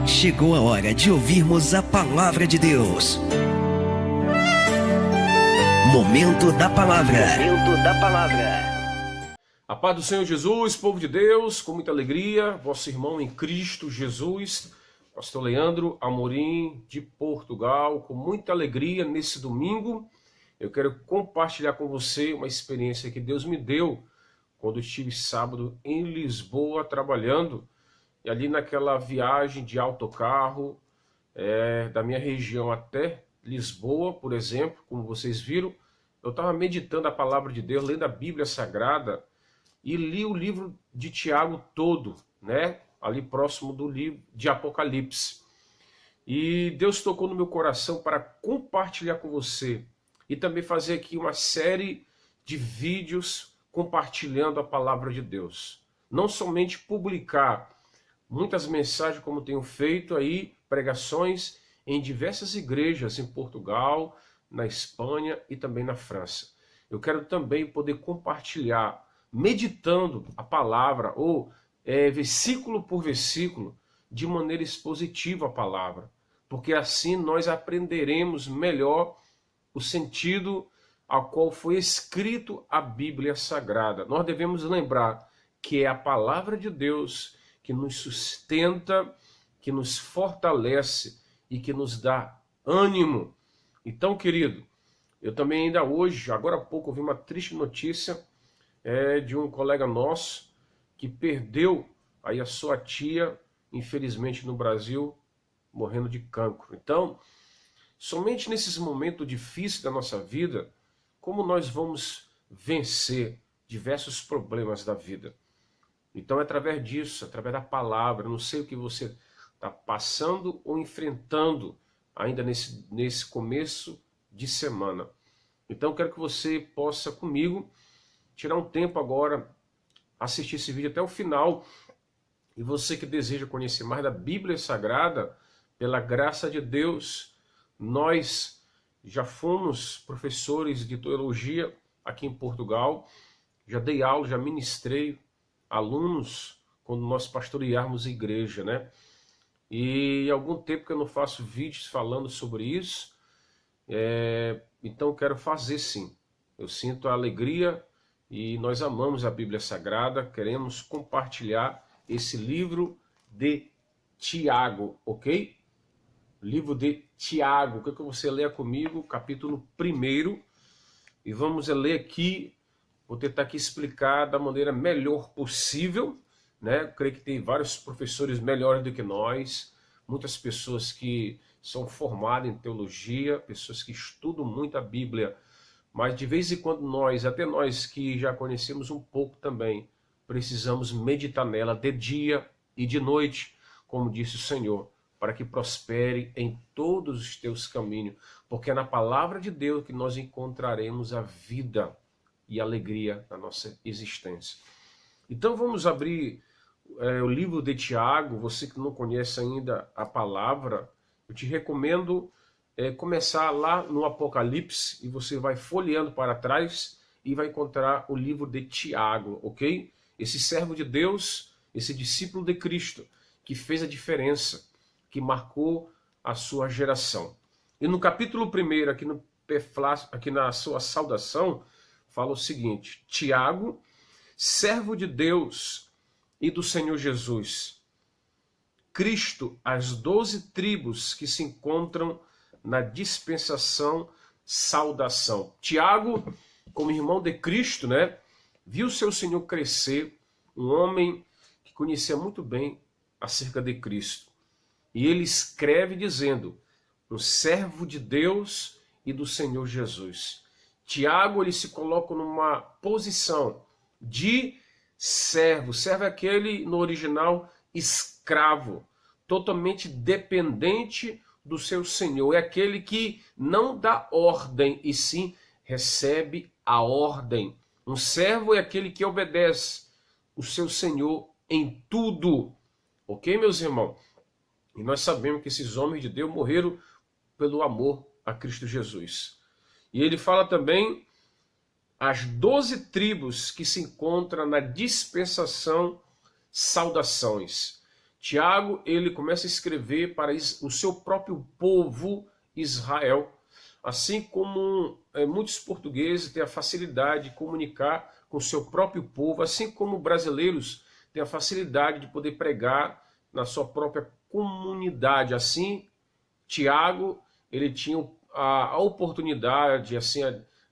Chegou a hora de ouvirmos a palavra de Deus. Momento da palavra. Momento da palavra. A paz do Senhor Jesus, povo de Deus, com muita alegria, vosso irmão em Cristo Jesus, pastor Leandro Amorim de Portugal, com muita alegria nesse domingo. Eu quero compartilhar com você uma experiência que Deus me deu quando estive sábado em Lisboa trabalhando, e ali naquela viagem de autocarro da minha região até Lisboa, por exemplo, como vocês viram, eu estava meditando a palavra de Deus, lendo a Bíblia Sagrada, e li o livro de Tiago todo, né? Ali próximo do livro de Apocalipse. E Deus tocou no meu coração para compartilhar com você e também fazer aqui uma série de vídeos compartilhando a palavra de Deus. Não somente publicar muitas mensagens como tenho feito aí, pregações em diversas igrejas em Portugal, na Espanha e também na França. Eu quero também poder compartilhar, meditando a palavra, ou versículo por versículo, de maneira expositiva a palavra, porque assim nós aprenderemos melhor o sentido ao qual foi escrito a Bíblia Sagrada. Nós devemos lembrar que é a palavra de Deus que nos sustenta, que nos fortalece e que nos dá ânimo. Então, querido, eu também ainda hoje, agora há pouco, ouvi uma triste notícia de um colega nosso que perdeu aí a sua tia, infelizmente no Brasil, morrendo de cancro. Então, somente nesses momentos difíceis da nossa vida, como nós vamos vencer diversos problemas da vida. Então, é através disso, através da palavra, não sei o que você está passando ou enfrentando ainda nesse começo de semana. Então, quero que você possa comigo tirar um tempo agora, assistir esse vídeo até o final. E você que deseja conhecer mais da Bíblia Sagrada, pela graça de Deus, nós já fomos professores de teologia aqui em Portugal, já dei aula, já ministrei alunos quando nós pastorearmos a igreja, né? E há algum tempo que eu não faço vídeos falando sobre isso, então eu quero fazer sim. Eu sinto a alegria e nós amamos a Bíblia Sagrada, queremos compartilhar esse livro de Tiago, ok? Livro de Tiago, que você leia comigo, capítulo 1, e vamos ler aqui, vou tentar aqui explicar da maneira melhor possível, né? Eu creio que tem vários professores melhores do que nós, muitas pessoas que são formadas em teologia, pessoas que estudam muito a Bíblia, mas de vez em quando nós, até nós que já conhecemos um pouco também, precisamos meditar nela de dia e de noite, como disse o Senhor, para que prospere em todos os teus caminhos, porque é na palavra de Deus que nós encontraremos a vida e a alegria na nossa existência. Então vamos abrir o livro de Tiago. Você que não conhece ainda a palavra, eu te recomendo começar lá no Apocalipse, e você vai folheando para trás e vai encontrar o livro de Tiago, ok? Esse servo de Deus, esse discípulo de Cristo, que fez a diferença, que marcou a sua geração. E no capítulo 1, aqui na sua saudação, fala o seguinte: Tiago, servo de Deus e do Senhor Jesus, Cristo, as 12 tribos que se encontram na dispensação, saudação. Tiago, como irmão de Cristo, né, viu seu Senhor crescer, um homem que conhecia muito bem acerca de Cristo. E ele escreve dizendo: um servo de Deus e do Senhor Jesus. Tiago, ele se coloca numa posição de servo. Servo é aquele, no original, escravo, totalmente dependente do seu Senhor. É aquele que não dá ordem, e sim recebe a ordem. Um servo é aquele que obedece o seu Senhor em tudo. Ok, meus irmãos? E nós sabemos que esses homens de Deus morreram pelo amor a Cristo Jesus. E ele fala também as 12 tribos que se encontram na dispensação, saudações. Tiago, ele começa a escrever para o seu próprio povo Israel, assim como muitos portugueses têm a facilidade de comunicar com o seu próprio povo, assim como brasileiros têm a facilidade de poder pregar na sua própria comunidade. Assim, Tiago, ele tinha a oportunidade, assim,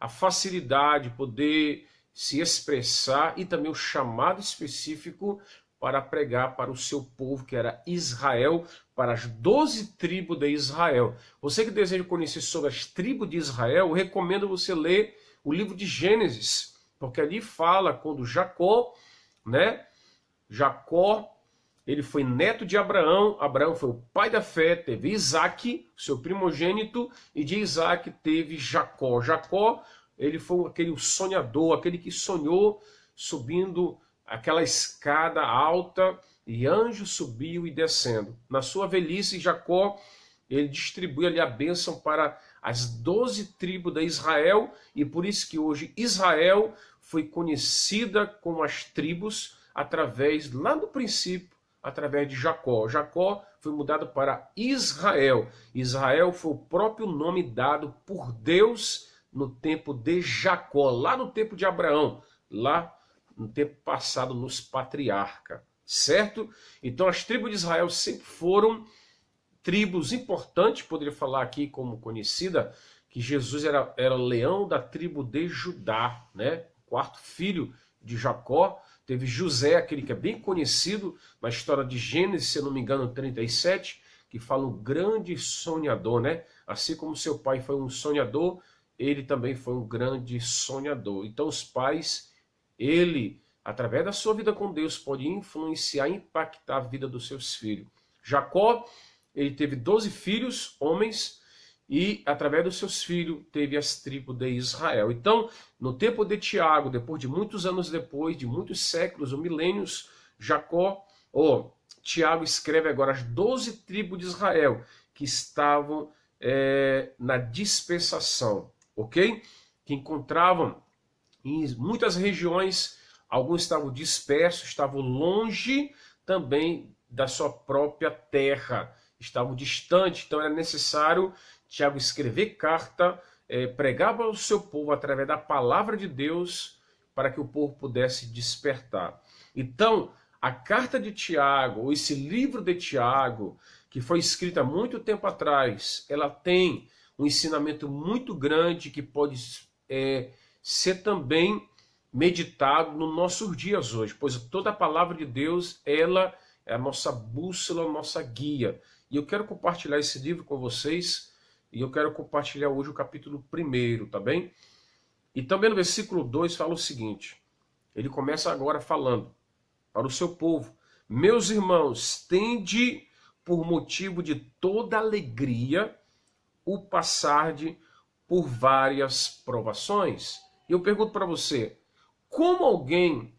a facilidade de poder se expressar e também o chamado específico para pregar para o seu povo, que era Israel, para as 12 tribos de Israel. Você que deseja conhecer sobre as tribos de Israel, eu recomendo você ler o livro de Gênesis, porque ali fala quando Jacó, né? Jacó, ele foi neto de Abraão, Abraão foi o pai da fé, teve Isaac, seu primogênito, e de Isaac teve Jacó. Jacó, ele foi aquele sonhador, aquele que sonhou subindo aquela escada alta, e anjo subiu e descendo. Na sua velhice, Jacó, ele distribui ali a bênção para as 12 tribos de Israel, e por isso que hoje Israel foi conhecida como as tribos, através, lá no princípio, através de Jacó. Jacó foi mudado para Israel. Israel foi o próprio nome dado por Deus no tempo de Jacó, lá no tempo de Abraão, lá no tempo passado nos patriarcas, certo? Então as tribos de Israel sempre foram tribos importantes, poderia falar aqui como conhecida, que Jesus era leão da tribo de Judá, né? Quarto filho de Jacó. Teve José, aquele que é bem conhecido na história de Gênesis, se eu não me engano, 37, que fala um grande sonhador, né? Assim como seu pai foi um sonhador, ele também foi um grande sonhador. Então os pais, ele, através da sua vida com Deus, pode influenciar, impactar a vida dos seus filhos. Jacó, ele teve 12 filhos, homens, e através dos seus filhos teve as tribos de Israel. Então, no tempo de Tiago, depois de muitos anos depois, de muitos séculos ou milênios, Tiago escreve agora as 12 tribos de Israel que estavam na dispersação, ok? Que encontravam em muitas regiões, alguns estavam dispersos, estavam longe também da sua própria terra, estavam distantes, então era necessário Tiago escrever carta, pregar para o seu povo através da palavra de Deus, para que o povo pudesse despertar. Então, a carta de Tiago, ou esse livro de Tiago, que foi escrito há muito tempo atrás, ela tem um ensinamento muito grande que pode ser também meditado nos nossos dias hoje, pois toda a palavra de Deus, ela é a nossa bússola, a nossa guia. E eu quero compartilhar esse livro com vocês, e eu quero compartilhar hoje o capítulo 1, tá bem? E também no versículo 2 fala o seguinte, ele começa agora falando para o seu povo: meus irmãos, tende por motivo de toda alegria o passarde por várias provações. E eu pergunto para você, como alguém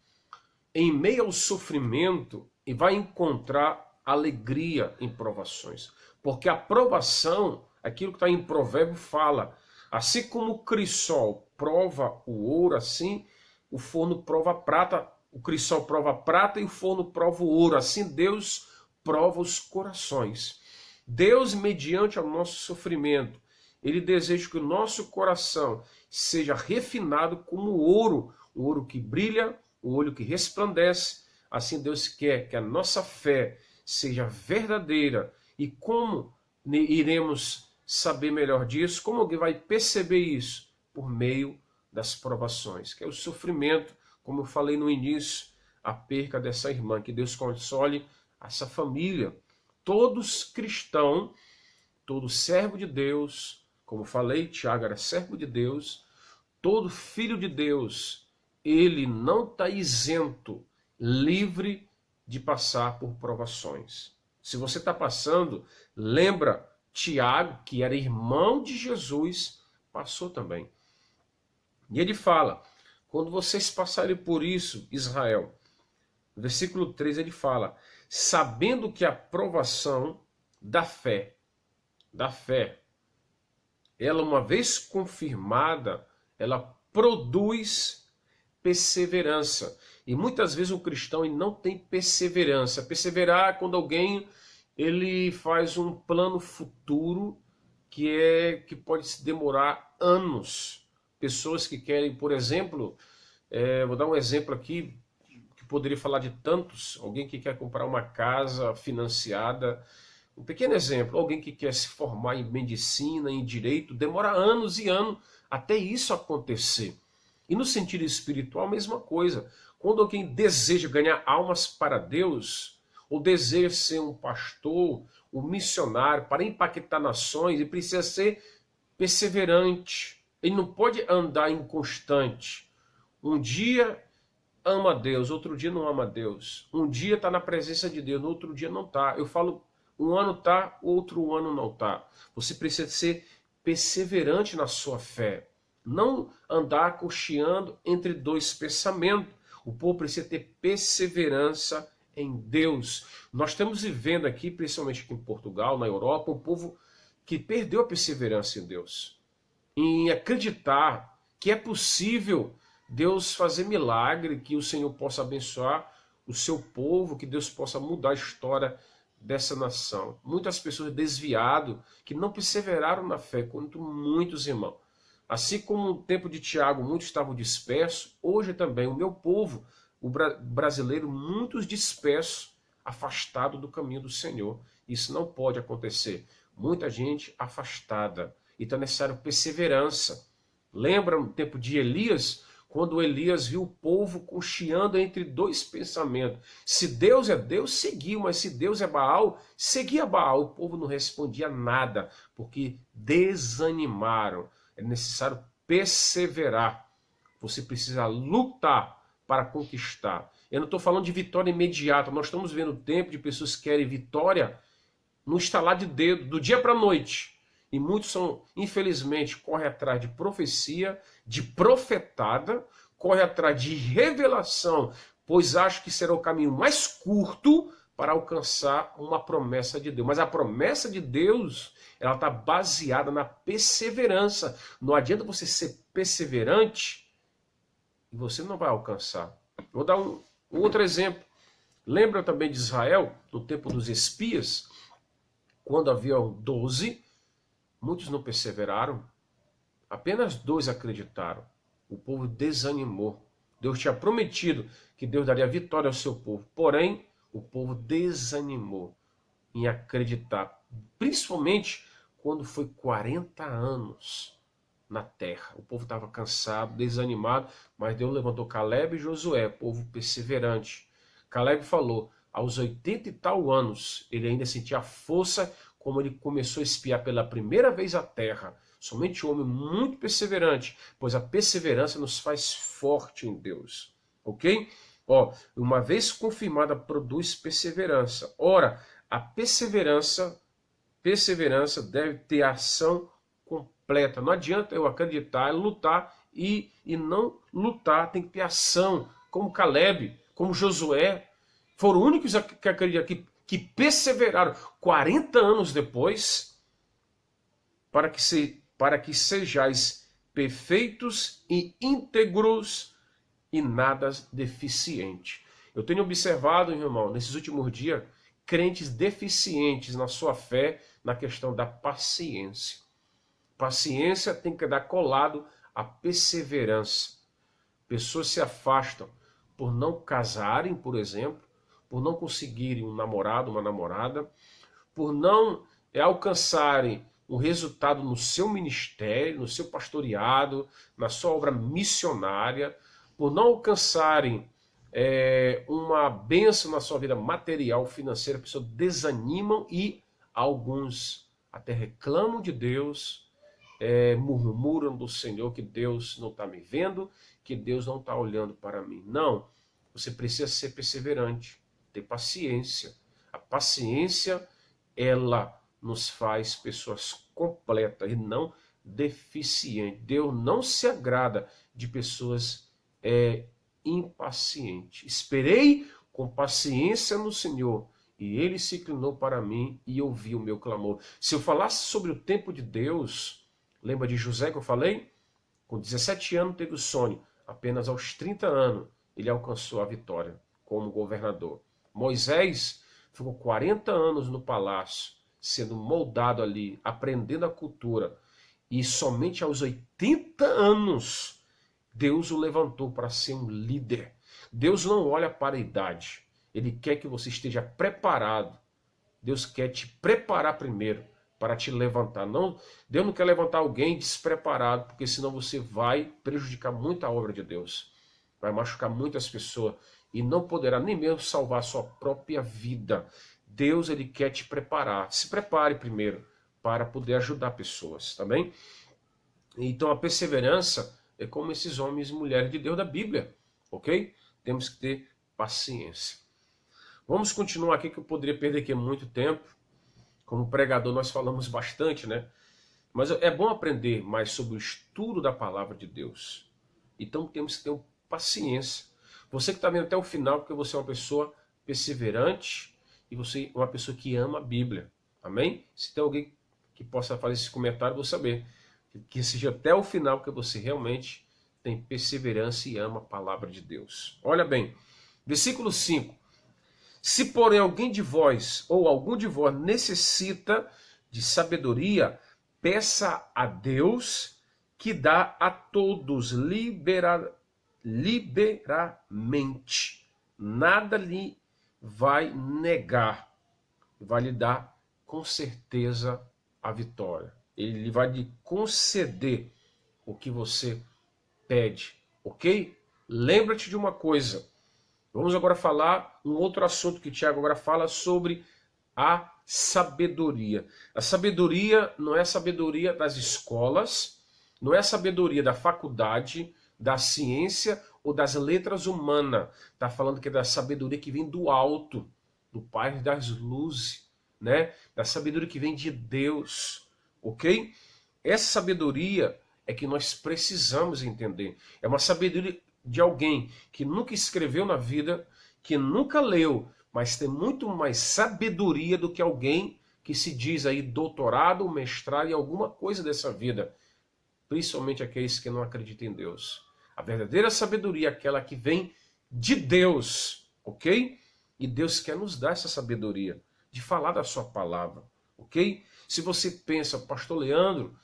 em meio ao sofrimento vai encontrar alegria em provações? Porque a provação, aquilo que está em Provérbio fala, assim como o crisol prova o ouro, assim o forno prova a prata, o crisol prova a prata e o forno prova o ouro. Assim Deus prova os corações. Deus, mediante o nosso sofrimento, Ele deseja que o nosso coração seja refinado como o ouro que brilha, o ouro que resplandece. Assim Deus quer que a nossa fé seja verdadeira. E como iremos saber melhor disso? Como alguém vai perceber isso? Por meio das provações, que é o sofrimento, como eu falei no início, a perca dessa irmã. Que Deus console essa família. Todos cristãos, todo servo de Deus, como falei, Tiago era servo de Deus, todo filho de Deus, ele não está isento, livre de passar por provações. Se você está passando, lembra, Tiago, que era irmão de Jesus, passou também. E ele fala, quando vocês passarem por isso, Israel, no versículo 3 ele fala, sabendo que a provação da fé, ela uma vez confirmada, ela produz perseverança. E muitas vezes o cristão ele não tem perseverança. Perseverar é quando alguém ele faz um plano futuro que pode se demorar anos. Pessoas que querem, por exemplo, vou dar um exemplo aqui, que poderia falar de tantos, alguém que quer comprar uma casa financiada, um pequeno exemplo, alguém que quer se formar em medicina, em direito, demora anos e anos até isso acontecer. E no sentido espiritual, a mesma coisa. Quando alguém deseja ganhar almas para Deus, ou deseja ser um pastor, um missionário, para impactar nações, ele precisa ser perseverante. Ele não pode andar inconstante. Um dia ama a Deus, outro dia não ama a Deus. Um dia está na presença de Deus, no outro dia não está. Eu falo, um ano está, outro ano não está. Você precisa ser perseverante na sua fé. Não andar cocheando entre dois pensamentos. O povo precisa ter perseverança em Deus. Nós estamos vivendo aqui, principalmente aqui em Portugal, na Europa, um povo que perdeu a perseverança em Deus. Em acreditar que é possível Deus fazer milagre, que o Senhor possa abençoar o seu povo, que Deus possa mudar a história dessa nação. Muitas pessoas desviadas, que não perseveraram na fé, quanto muitos irmãos. Assim como no tempo de Tiago, muitos estavam dispersos, hoje também o meu povo, o brasileiro, muitos dispersos, afastados do caminho do Senhor. Isso não pode acontecer. Muita gente afastada. Então é necessário perseverança. Lembra no tempo de Elias, quando Elias viu o povo cocheando entre dois pensamentos. Se Deus é Deus, seguiu, mas se Deus é Baal, seguia Baal. O povo não respondia nada, porque desanimaram. É necessário perseverar. Você precisa lutar para conquistar. Eu não estou falando de vitória imediata. Nós estamos vendo o tempo de pessoas que querem vitória no estalar de dedo, do dia para a noite. E muitos são, infelizmente, correm atrás de profecia, de profetada, correm atrás de revelação, pois acham que será o caminho mais curto para alcançar uma promessa de Deus. Mas a promessa de Deus, ela está baseada na perseverança. Não adianta você ser perseverante e você não vai alcançar. Vou dar um outro exemplo. Lembra também de Israel, no tempo dos espias, quando haviam 12, muitos não perseveraram, apenas 2 acreditaram. O povo desanimou. Deus tinha prometido que Deus daria vitória ao seu povo, porém, o povo desanimou em acreditar, principalmente quando foi 40 anos na terra. O povo estava cansado, desanimado, mas Deus levantou Caleb e Josué, povo perseverante. Caleb falou, aos 80 e tal anos, ele ainda sentia força, como ele começou a espiar pela primeira vez a terra. Somente um homem muito perseverante, pois a perseverança nos faz forte em Deus. Ok? Uma vez confirmada, produz perseverança. Ora, a perseverança deve ter ação completa. Não adianta eu acreditar, lutar e não lutar. Tem que ter ação, como Caleb, como Josué. Foram os únicos que acreditaram, que perseveraram 40 anos depois, para que sejais perfeitos e íntegros e nada deficiente. Eu tenho observado, irmão, nesses últimos dias, crentes deficientes na sua fé, na questão da paciência. Paciência tem que dar colado à perseverança. Pessoas se afastam por não casarem, por exemplo, por não conseguirem um namorado, uma namorada, por não alcançarem um resultado no seu ministério, no seu pastoreado, na sua obra missionária, por não alcançarem uma bênção na sua vida material, financeira, pessoas desanimam e alguns até reclamam de Deus, murmuram do Senhor que Deus não está me vendo, que Deus não está olhando para mim. Não, você precisa ser perseverante, ter paciência. A paciência, ela nos faz pessoas completas e não deficientes. Deus não se agrada de pessoas impacientes. Esperei com paciência no Senhor e Ele se inclinou para mim e ouviu o meu clamor. Se eu falasse sobre o tempo de Deus, lembra de José que eu falei? Com 17 anos teve o sonho, apenas aos 30 anos ele alcançou a vitória como governador. Moisés ficou 40 anos no palácio, sendo moldado ali, aprendendo a cultura. E somente aos 80 anos, Deus o levantou para ser um líder. Deus não olha para a idade. Ele quer que você esteja preparado. Deus quer te preparar primeiro para te levantar. Não, Deus não quer levantar alguém despreparado, porque senão você vai prejudicar muito a obra de Deus. Vai machucar muitas pessoas e não poderá nem mesmo salvar a sua própria vida. Deus, ele quer te preparar. Se prepare primeiro para poder ajudar pessoas, tá bem? Então a perseverança é como esses homens e mulheres de Deus da Bíblia, ok? Temos que ter paciência. Vamos continuar aqui, que eu poderia perder aqui muito tempo. Como pregador nós falamos bastante, né? Mas é bom aprender mais sobre o estudo da palavra de Deus. Então temos que ter paciência. Você que está vendo até o final, porque você é uma pessoa perseverante e você é uma pessoa que ama a Bíblia. Amém? Se tem alguém que possa fazer esse comentário, eu vou saber. Que seja até o final, porque você realmente tem perseverança e ama a palavra de Deus. Olha bem, versículo 5. Se porém alguém de vós ou algum de vós necessita de sabedoria, peça a Deus que dá a todos liberamente. Nada lhe vai negar, vai lhe dar com certeza a vitória. Ele vai lhe conceder o que você pede, ok? Lembra-te de uma coisa. Vamos agora falar um outro assunto que Tiago agora fala sobre a sabedoria. A sabedoria não é a sabedoria das escolas, não é a sabedoria da faculdade, da ciência ou das letras humanas. Está falando que é da sabedoria que vem do alto, do Pai das luzes, né? Da sabedoria que vem de Deus, ok? Essa sabedoria é que nós precisamos entender. É uma sabedoria de alguém que nunca escreveu na vida, que nunca leu, mas tem muito mais sabedoria do que alguém que se diz aí doutorado, mestrado em alguma coisa dessa vida, principalmente aqueles que não acreditam em Deus. A verdadeira sabedoria é aquela que vem de Deus, ok? E Deus quer nos dar essa sabedoria de falar da sua palavra, ok? Se você pensa, pastor Leandro,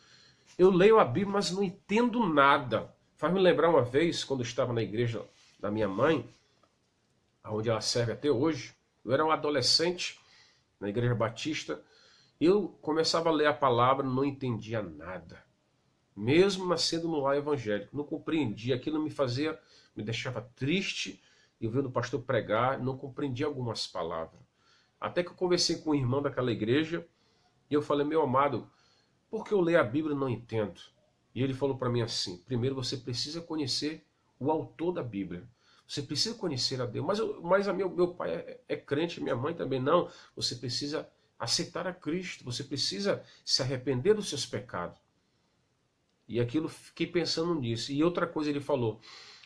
eu leio a Bíblia, mas não entendo nada. Faz me lembrar uma vez, quando eu estava na igreja da minha mãe, onde ela serve até hoje. Eu era um adolescente na igreja batista. Eu começava a ler a palavra, não entendia nada. Mesmo nascendo no lar evangélico, não compreendia. Aquilo me deixava triste. Eu vendo o pastor pregar, não compreendia algumas palavras. Até que eu conversei com um irmão daquela igreja e eu falei, meu amado, por que eu leio a Bíblia e não entendo? E ele falou para mim assim, primeiro você precisa conhecer o autor da Bíblia. Você precisa conhecer a Deus. Mas meu pai é crente, minha mãe também não. Você precisa aceitar a Cristo. Você precisa se arrepender dos seus pecados. E aquilo, fiquei pensando nisso. E outra coisa ele falou,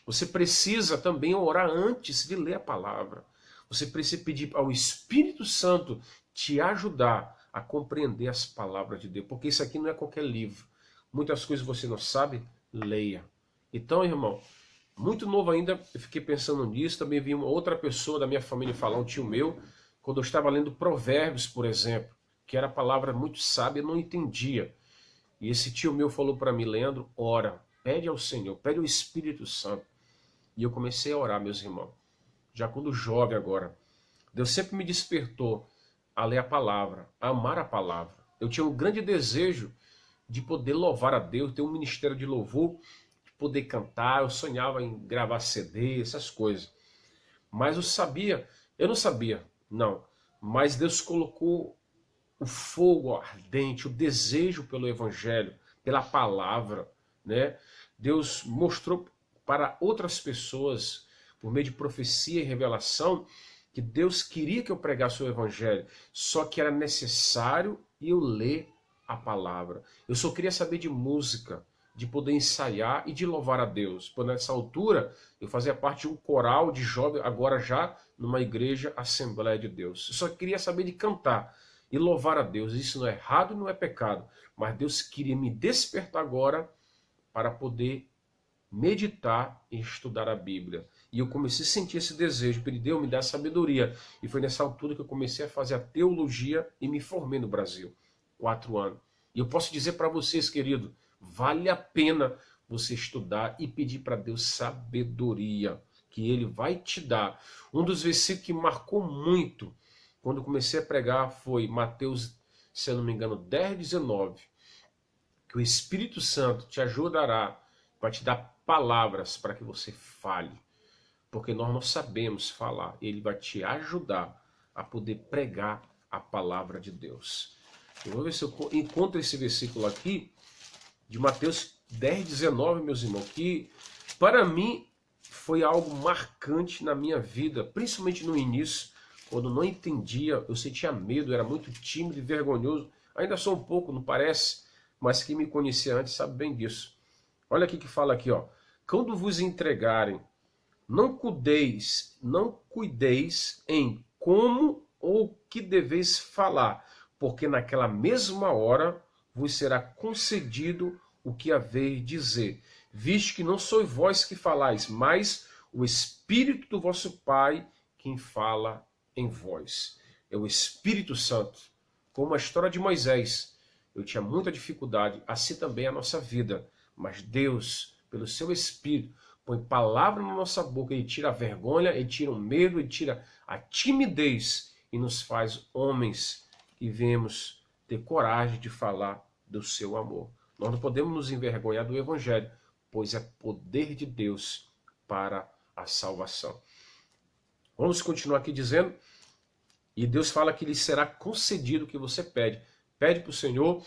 você precisa também orar antes de ler a palavra. Você precisa pedir ao Espírito Santo te ajudar a compreender as palavras de Deus. Porque isso aqui não é qualquer livro. Muitas coisas você não sabe, leia. Então, irmão, muito novo ainda, eu fiquei pensando nisso. Também vi uma outra pessoa da minha família falar, um tio meu, quando eu estava lendo Provérbios, por exemplo, que era palavra muito sábia, eu não entendia. E esse tio meu falou para mim, Leandro, ora, pede ao Senhor, pede ao Espírito Santo. E eu comecei a orar, meus irmãos. Já quando jovem agora, Deus sempre me despertou a ler a palavra, a amar a palavra. Eu tinha um grande desejo de poder louvar a Deus, ter um ministério de louvor, de poder cantar. Eu sonhava em gravar CD, essas coisas. Mas eu não sabia, não. Mas Deus colocou o fogo ardente, o desejo pelo Evangelho, pela palavra, né? Deus mostrou para outras pessoas, por meio de profecia e revelação, que Deus queria que eu pregasse o Evangelho, só que era necessário eu ler a palavra. Eu só queria saber de música, de poder ensaiar e de louvar a Deus. Por nessa altura, eu fazia parte de um coral de jovem, agora já numa igreja Assembleia de Deus. Eu só queria saber de cantar e louvar a Deus. Isso não é errado, não é pecado. Mas Deus queria me despertar agora para poder meditar e estudar a Bíblia. E eu comecei a sentir esse desejo, pedir, Deus, me dá sabedoria. E foi nessa altura que eu comecei a fazer a teologia e me formei no Brasil. 4 anos. E eu posso dizer para vocês, querido, vale a pena você estudar e pedir para Deus sabedoria, que Ele vai te dar. Um dos versículos que marcou muito, quando eu comecei a pregar, foi Mateus, se eu não me engano, 10:19, que o Espírito Santo te ajudará, vai te dar palavras para que você fale. Porque nós não sabemos falar. Ele vai te ajudar a poder pregar a palavra de Deus. Eu vou ver se eu encontro esse versículo aqui, de Mateus 10:19, meus irmãos, que para mim foi algo marcante na minha vida, principalmente no início, quando não entendia, eu sentia medo, era muito tímido e vergonhoso. Ainda sou um pouco, não parece, mas quem me conhecia antes sabe bem disso. Olha aqui que fala aqui, ó. Quando vos entregarem, não cuideis em como ou que deveis falar, porque naquela mesma hora vos será concedido o que haveis dizer, visto que não sois vós que falais, mas o Espírito do vosso Pai quem fala em vós. É o Espírito Santo. Como a história de Moisés, eu tinha muita dificuldade, assim também a nossa vida, mas Deus, pelo seu Espírito, põe palavra na nossa boca, Ele tira a vergonha, Ele tira o medo, Ele tira a timidez e nos faz homens que venhamos ter coragem de falar do seu amor. Nós não podemos nos envergonhar do Evangelho, pois é poder de Deus para a salvação. Vamos continuar aqui dizendo, e Deus fala que lhe será concedido o que você pede. Pede para o Senhor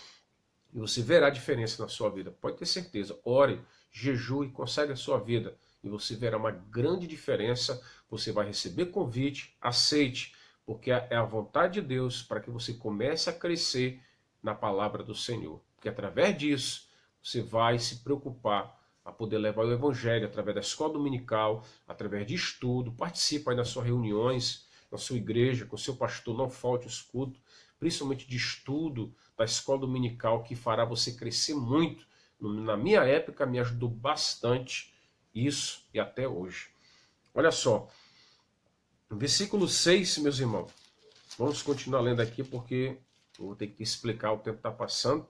e você verá a diferença na sua vida. Pode ter certeza, ore, jejue, consagre a sua vida e você verá uma grande diferença. Você vai receber convite, aceite, porque é a vontade de Deus para que você comece a crescer na palavra do Senhor. Porque através disso você vai se preocupar a poder levar o Evangelho através da escola dominical, através de estudo, participa aí nas suas reuniões, na sua igreja, com o seu pastor, não falte os cultos, principalmente de estudo da escola dominical, que fará você crescer muito. Na minha época me ajudou bastante isso e até hoje. Olha só, no versículo 6, meus irmãos, vamos continuar lendo aqui porque eu vou ter que explicar, o tempo está passando.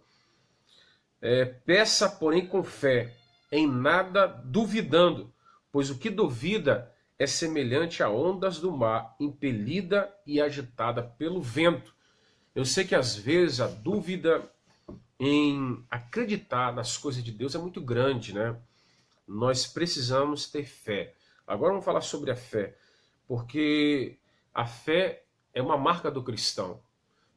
Peça, porém, com fé, em nada duvidando, pois o que duvida é semelhante a ondas do mar, impelida e agitada pelo vento. Eu sei que às vezes a dúvida em acreditar nas coisas de Deus é muito grande, né? Nós precisamos ter fé. Agora vamos falar sobre a fé, porque a fé é uma marca do cristão.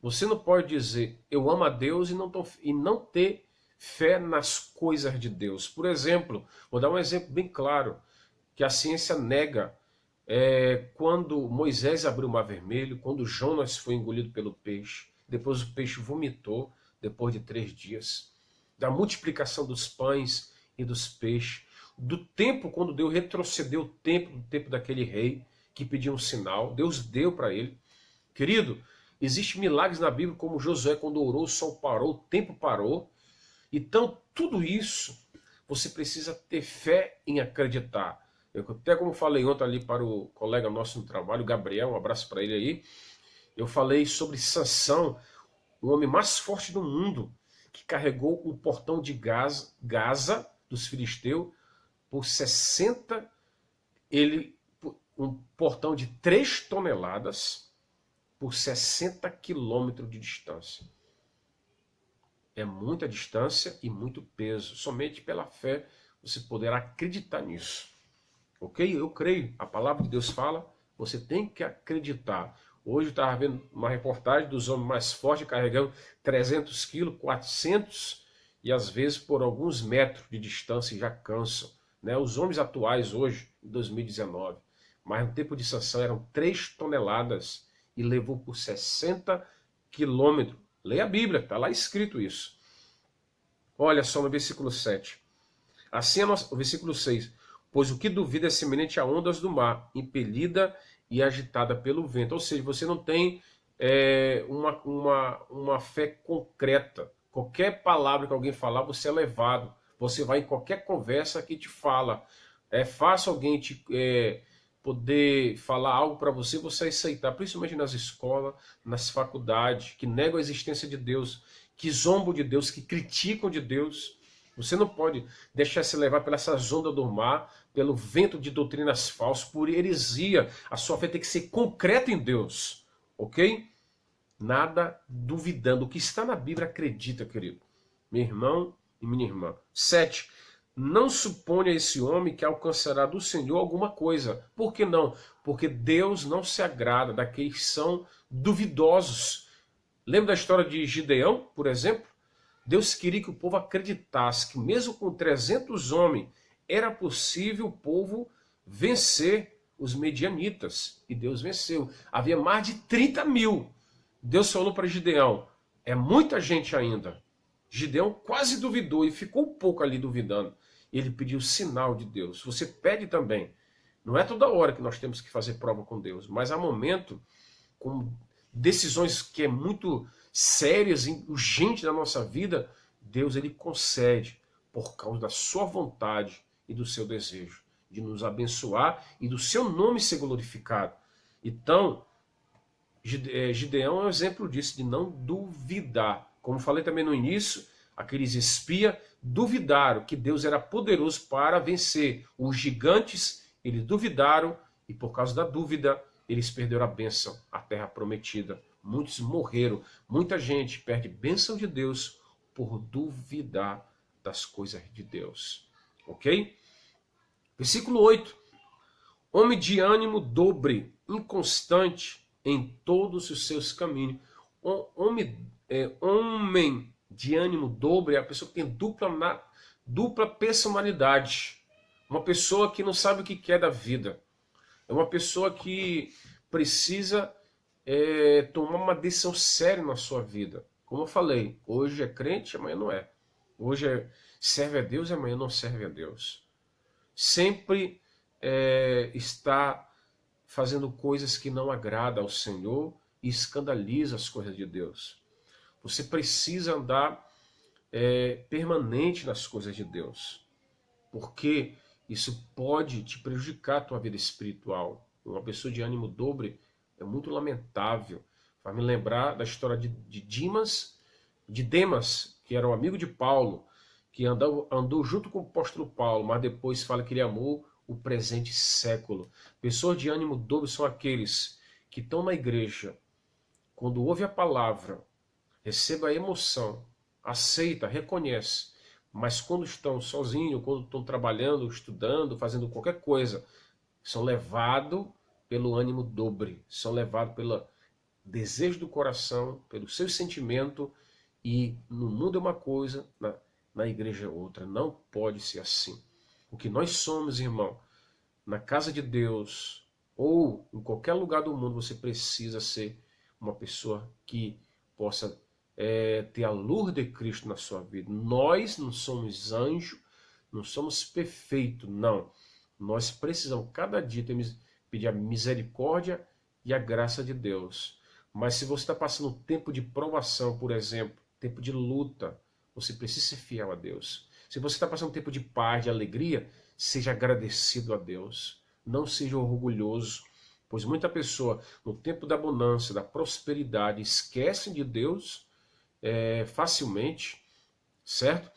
Você não pode dizer, eu amo a Deus e não ter fé nas coisas de Deus. Por exemplo, vou dar um exemplo bem claro, que a ciência nega. Quando Moisés abriu o mar vermelho, quando Jonas foi engolido pelo peixe, depois o peixe vomitou, depois de 3 dias, da multiplicação dos pães e dos peixes, do tempo quando Deus retrocedeu o tempo daquele rei que pediu um sinal, Deus deu para ele. Querido, existem milagres na Bíblia, como Josué, quando orou, o sol parou, o tempo parou. Então, tudo isso, você precisa ter fé em acreditar. Eu, até como falei ontem ali para o colega nosso no trabalho, Gabriel, um abraço para ele aí, eu falei sobre Sansão, o homem mais forte do mundo, que carregou um portão de Gaza dos filisteus por 60, um portão de 3 toneladas por 60 quilômetros de distância. É muita distância e muito peso. Somente pela fé você poderá acreditar nisso. Ok? Eu creio. A palavra de Deus fala, você tem que acreditar. Hoje eu estava vendo uma reportagem dos homens mais fortes carregando 300 quilos, 400 e às vezes por alguns metros de distância já cansam. Né? Os homens atuais hoje, em 2019, mas no tempo de Sansão eram 3 toneladas e levou por 60 quilômetros. Leia a Bíblia, está lá escrito isso. Olha só no versículo 7. Assim o versículo 6. Pois o que duvida é semelhante a ondas do mar, impelida e agitada pelo vento. Ou seja, você não tem uma fé concreta. Qualquer palavra que alguém falar, você é levado. Você vai em qualquer conversa que te fala. É fácil alguém poder falar algo para você, você aceitar, principalmente nas escolas, nas faculdades, que negam a existência de Deus, que zombam de Deus, que criticam de Deus. Você não pode deixar se levar pela essa onda do mar, pelo vento de doutrinas falsas, por heresia. A sua fé tem que ser concreta em Deus, ok? Nada duvidando. O que está na Bíblia, acredita, querido. Meu irmão e minha irmã. 7. Não suponha esse homem que alcançará do Senhor alguma coisa. Por que não? Porque Deus não se agrada daqueles que são duvidosos. Lembra da história de Gideão, por exemplo? Deus queria que o povo acreditasse que mesmo com 300 homens era possível o povo vencer os medianitas. E Deus venceu. Havia mais de 30 mil. Deus falou para Gideão, é muita gente ainda. Gideão quase duvidou e ficou um pouco ali duvidando. Ele pediu sinal de Deus. Você pede também. Não é toda hora que nós temos que fazer prova com Deus, mas há momento, com decisões que é muito sérias e urgentes na nossa vida, Deus ele concede por causa da sua vontade e do seu desejo de nos abençoar e do seu nome ser glorificado. Então, Gideão é um exemplo disso, de não duvidar. Como falei também no início, aqueles espias duvidaram que Deus era poderoso para vencer os gigantes, eles duvidaram e por causa da dúvida eles perderam a bênção, a terra prometida. Muitos morreram, muita gente perde bênção de Deus por duvidar das coisas de Deus. Ok? Versículo 8. Homem de ânimo dobre, inconstante em todos os seus caminhos. Homem de ânimo dobre é a pessoa que tem dupla personalidade. Uma pessoa que não sabe o que quer da vida. É uma pessoa que precisa tomar uma decisão séria na sua vida. Como eu falei, hoje é crente, amanhã não é. Hoje serve a Deus, amanhã não serve a Deus. Sempre está fazendo coisas que não agradam ao Senhor e escandaliza as coisas de Deus. Você precisa andar permanente nas coisas de Deus, porque isso pode te prejudicar a tua vida espiritual. Uma pessoa de ânimo dobre é muito lamentável. Vai me lembrar da história de Demas, que era um amigo de Paulo, que andou junto com o apóstolo Paulo, mas depois fala que ele amou o presente século. Pessoas de ânimo dobre são aqueles que estão na igreja, quando ouve a palavra, recebe a emoção, aceita, reconhece, mas quando estão sozinhos, quando estão trabalhando, estudando, fazendo qualquer coisa, são levados pelo ânimo dobre, são levados pelo desejo do coração, pelo seu sentimento, e no mundo é uma coisa, na igreja é outra. Não pode ser assim. O que nós somos, irmão, na casa de Deus ou em qualquer lugar do mundo, você precisa ser uma pessoa que possa ter a luz de Cristo na sua vida. Nós não somos anjos, não somos perfeitos, não. Nós precisamos cada dia pedir a misericórdia e a graça de Deus. Mas se você está passando um tempo de provação, por exemplo, tempo de luta, você precisa ser fiel a Deus. Se você está passando um tempo de paz, de alegria, seja agradecido a Deus. Não seja orgulhoso, pois muita pessoa, no tempo da abundância, da prosperidade, esquece de Deus facilmente, certo?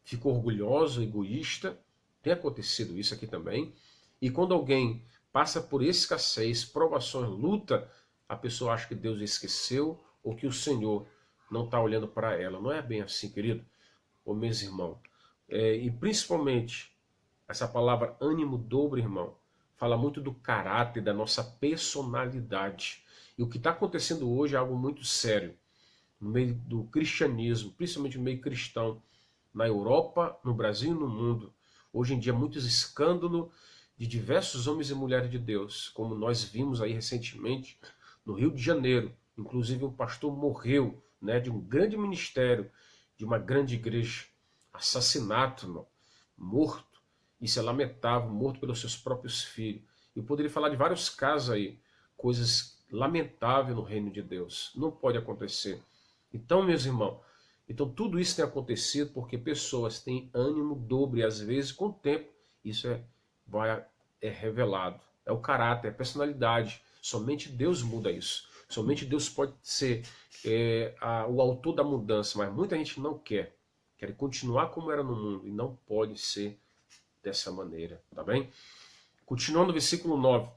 Fica orgulhoso, egoísta. Tem acontecido isso aqui também. E quando alguém passa por escassez, provações, luta, a pessoa acha que Deus esqueceu ou que o Senhor não está olhando para ela. Não é bem assim, querido, ou meus irmãos. E principalmente, essa palavra ânimo dobre, irmão, fala muito do caráter, da nossa personalidade. E o que está acontecendo hoje é algo muito sério. No meio do cristianismo, principalmente no meio cristão, na Europa, no Brasil e no mundo. Hoje em dia, muitos escândalos de diversos homens e mulheres de Deus, como nós vimos aí recentemente no Rio de Janeiro. Inclusive, um pastor morreu, de um grande ministério, de uma grande igreja. Assassinato, morto. Isso é lamentável, morto pelos seus próprios filhos. Eu poderia falar de vários casos aí, coisas lamentáveis no reino de Deus. Não pode acontecer. Então, meus irmãos, tudo isso tem acontecido porque pessoas têm ânimo dobre, e às vezes, com o tempo, isso é revelado. é o caráter, é a personalidade. Somente Deus muda isso. Somente Deus pode ser o autor da mudança, mas muita gente não quer. Quer continuar como era no mundo e não pode ser dessa maneira, tá bem? Continuando no versículo 9.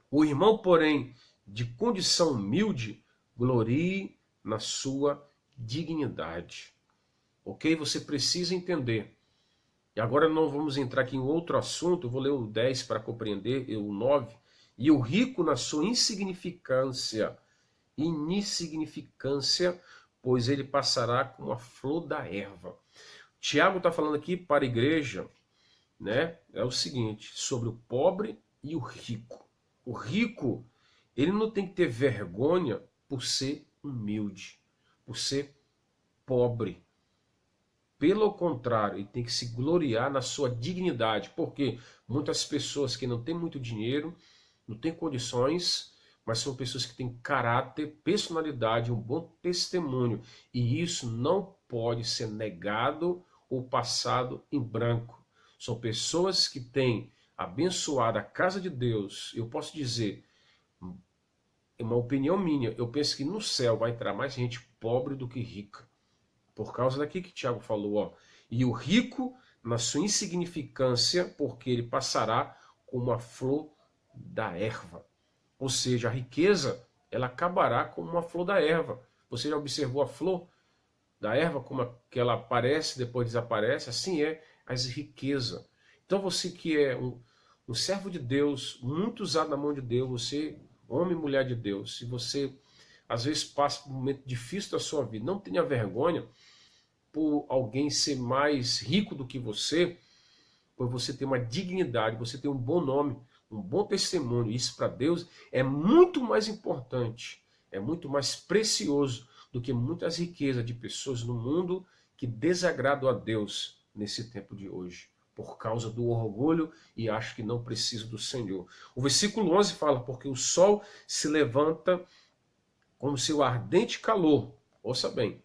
O irmão, porém, de condição humilde, glorie na sua dignidade. Ok? Você precisa entender. E agora não vamos entrar aqui em outro assunto, eu vou ler o 10 para compreender, o 9. E o rico na sua insignificância, pois ele passará como a flor da erva. Tiago está falando aqui para a igreja, né? É o seguinte, sobre o pobre e o rico. O rico, ele não tem que ter vergonha por ser humilde, por ser pobre. Pelo contrário, ele tem que se gloriar na sua dignidade, porque muitas pessoas que não têm muito dinheiro, não têm condições, mas são pessoas que têm caráter, personalidade, um bom testemunho, e isso não pode ser negado ou passado em branco. São pessoas que têm abençoado a casa de Deus. Eu posso dizer, é uma opinião minha, eu penso que no céu vai entrar mais gente pobre do que rica. Por causa daqui que Tiago falou, ó. E o rico na sua insignificância, porque ele passará como a flor da erva. Ou seja, a riqueza, ela acabará como uma flor da erva. Você já observou a flor da erva, como que ela aparece, depois desaparece? Assim é as riquezas. Então você que é um servo de Deus, muito usado na mão de Deus, você, homem e mulher de Deus, se você às vezes passa por um momento difícil da sua vida, não tenha vergonha por alguém ser mais rico do que você, pois você tem uma dignidade, você tem um bom nome, um bom testemunho. Isso para Deus é muito mais importante, é muito mais precioso do que muitas riquezas de pessoas no mundo que desagradam a Deus nesse tempo de hoje, por causa do orgulho e acho que não precisa do Senhor. O versículo 11 fala, porque o sol se levanta com o seu ardente calor, ouça bem,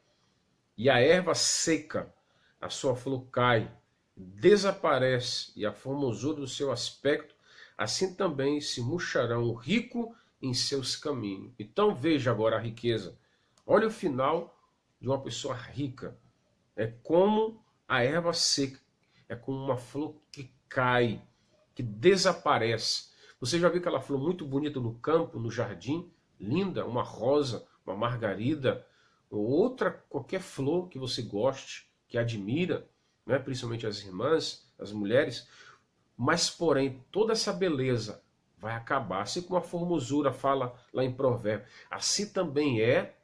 e a erva seca, a sua flor cai, desaparece, e a formosura do seu aspecto, assim também se murcharão o rico em seus caminhos. Então veja agora a riqueza. Olha o final de uma pessoa rica. É como a erva seca, é como uma flor que cai, que desaparece. Você já viu aquela flor muito bonita no campo, no jardim? Linda, uma rosa, uma margarida, ou outra, qualquer flor que você goste, que admira, né? Principalmente as irmãs, as mulheres, mas porém toda essa beleza vai acabar, assim como a formosura fala lá em Provérbios, assim também é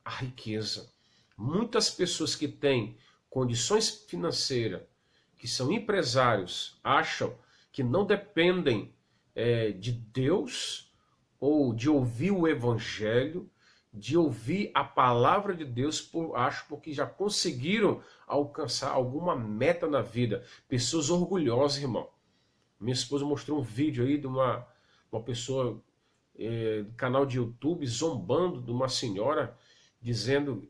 a riqueza. Muitas pessoas que têm condições financeiras, que são empresários, acham que não dependem de Deus, ou de ouvir o evangelho, de ouvir a palavra de Deus, acho porque já conseguiram alcançar alguma meta na vida. Pessoas orgulhosas, irmão. Minha esposa mostrou um vídeo aí de uma pessoa do canal de YouTube zombando de uma senhora, dizendo,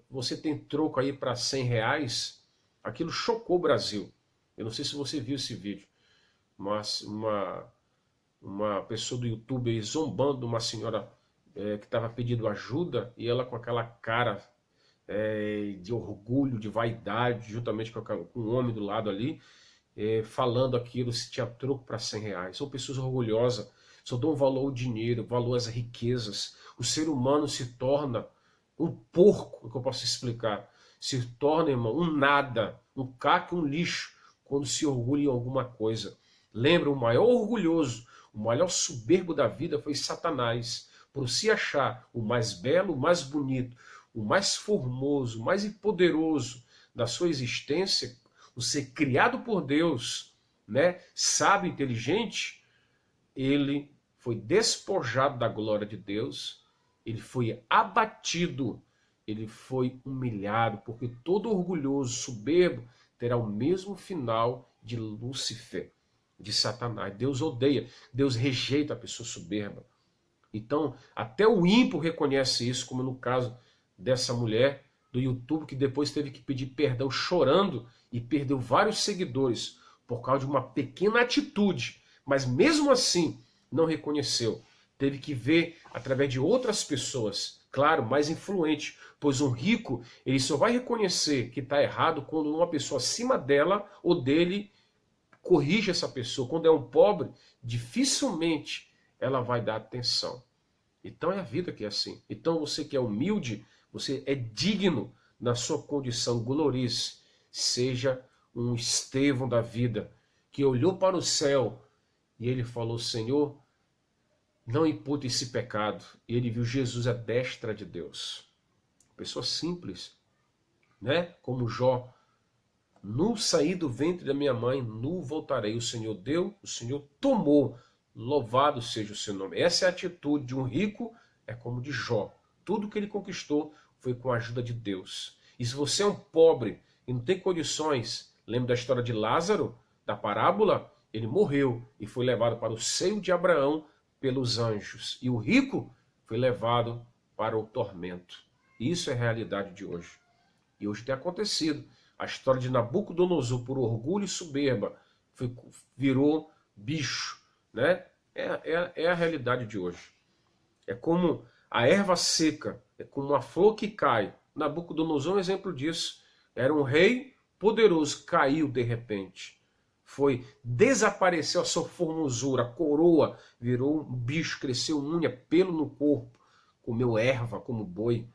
você tem troco aí para R$100? Aquilo chocou o Brasil. Eu não sei se você viu esse vídeo, mas uma pessoa do YouTube aí zombando de uma senhora que estava pedindo ajuda, e ela com aquela cara de orgulho, de vaidade, juntamente com um homem do lado ali, falando aquilo, se tinha troco para R$100. São pessoas orgulhosas, só dão valor ao dinheiro, valor às riquezas. O ser humano se torna um porco, que eu posso explicar, se torna, irmão, um nada, um caco, um lixo, quando se orgulha em alguma coisa. Lembra, o maior orgulhoso, o maior soberbo da vida foi Satanás, por se achar o mais belo, o mais bonito, o mais formoso, o mais poderoso da sua existência, o ser criado por Deus, né, sábio, inteligente, ele foi despojado da glória de Deus, ele foi abatido, ele foi humilhado, porque todo orgulhoso, soberbo, terá o mesmo final de Lúcifer, de Satanás. Deus odeia, Deus rejeita a pessoa soberba. Então, até o ímpio reconhece isso, como no caso dessa mulher do YouTube, que depois teve que pedir perdão chorando e perdeu vários seguidores por causa de uma pequena atitude, Mas mesmo assim, não reconheceu. Teve que ver através de outras pessoas, claro, mais influente, pois um rico, ele só vai reconhecer que está errado quando uma pessoa acima dela ou dele corrige essa pessoa. Quando é um pobre, dificilmente ela vai dar atenção. Então é a vida que é assim. Então você que é humilde, você é digno na sua condição, glorize. Seja um Estevão da vida, que olhou para o céu e ele falou, Senhor, não impute esse pecado. E ele viu Jesus à destra de Deus. Pessoa simples, né? Como Jó. Nu saí do ventre da minha mãe, nu voltarei. O Senhor deu, o Senhor tomou. Louvado seja o seu nome. Essa é a atitude de um rico, é como de Jó. Tudo que ele conquistou foi com a ajuda de Deus. E se você é um pobre e não tem condições, lembra da história de Lázaro, da parábola? Ele morreu e foi levado para o seio de Abraão pelos anjos. E o rico foi levado para o tormento. Isso é a realidade de hoje. E hoje tem acontecido. A história de Nabucodonosor, por orgulho e soberba, virou bicho, né? É a realidade de hoje. É como a erva seca, é como uma flor que cai. Nabucodonosor é um exemplo disso. Era um rei poderoso, caiu de repente. Desapareceu a sua formosura, a coroa virou um bicho, cresceu unha, pelo no corpo, comeu erva como boi.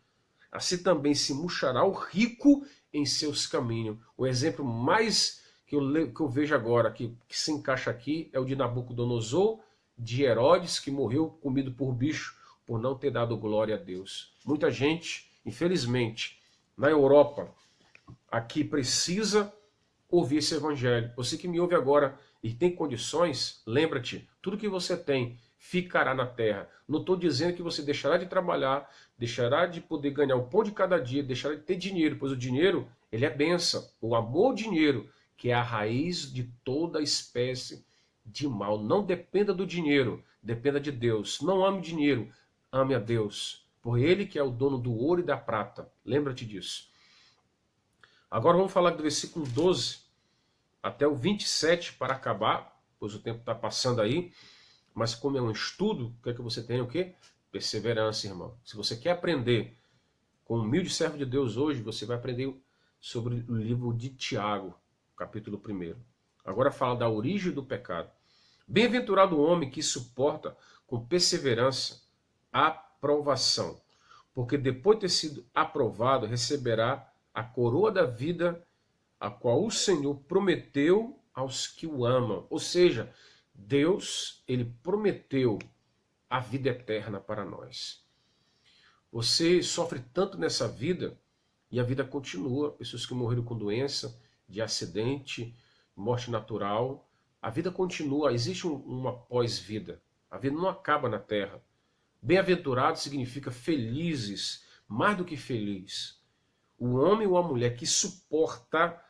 Assim também se murchará o rico em seus caminhos. O exemplo mais que eu vejo agora, que se encaixa aqui, é o de Nabucodonosor, de Herodes, que morreu comido por bicho, por não ter dado glória a Deus. Muita gente, infelizmente, na Europa, aqui precisa ouvir esse evangelho. Você que me ouve agora e tem condições, lembra-te, tudo que você tem ficará na terra. Não estou dizendo que você deixará de trabalhar, deixará de poder ganhar o pão de cada dia, deixará de ter dinheiro, pois o dinheiro, ele é bênção. O amor ao dinheiro, que é a raiz de toda espécie de mal. Não dependa do dinheiro, dependa de Deus. Não ame o dinheiro, ame a Deus. Por ele que é o dono do ouro e da prata. Lembra-te disso. Agora vamos falar do versículo 12 até o 27 para acabar, pois o tempo está passando aí. Mas como é um estudo, quer que você tenha o quê? Perseverança, irmão. Se você quer aprender com o humilde servo de Deus hoje, você vai aprender sobre o livro de Tiago, capítulo 1. Agora fala da origem do pecado. Bem-aventurado o homem que suporta com perseverança a provação, porque depois de ter sido aprovado, receberá a coroa da vida, a qual o Senhor prometeu aos que o amam. Ou seja, Deus, ele prometeu a vida eterna para nós. Você sofre tanto nessa vida e a vida continua. Pessoas que morreram com doença, de acidente, morte natural. A vida continua, existe uma pós-vida. A vida não acaba na terra. Bem-aventurado significa felizes, mais do que feliz. O homem ou a mulher que suporta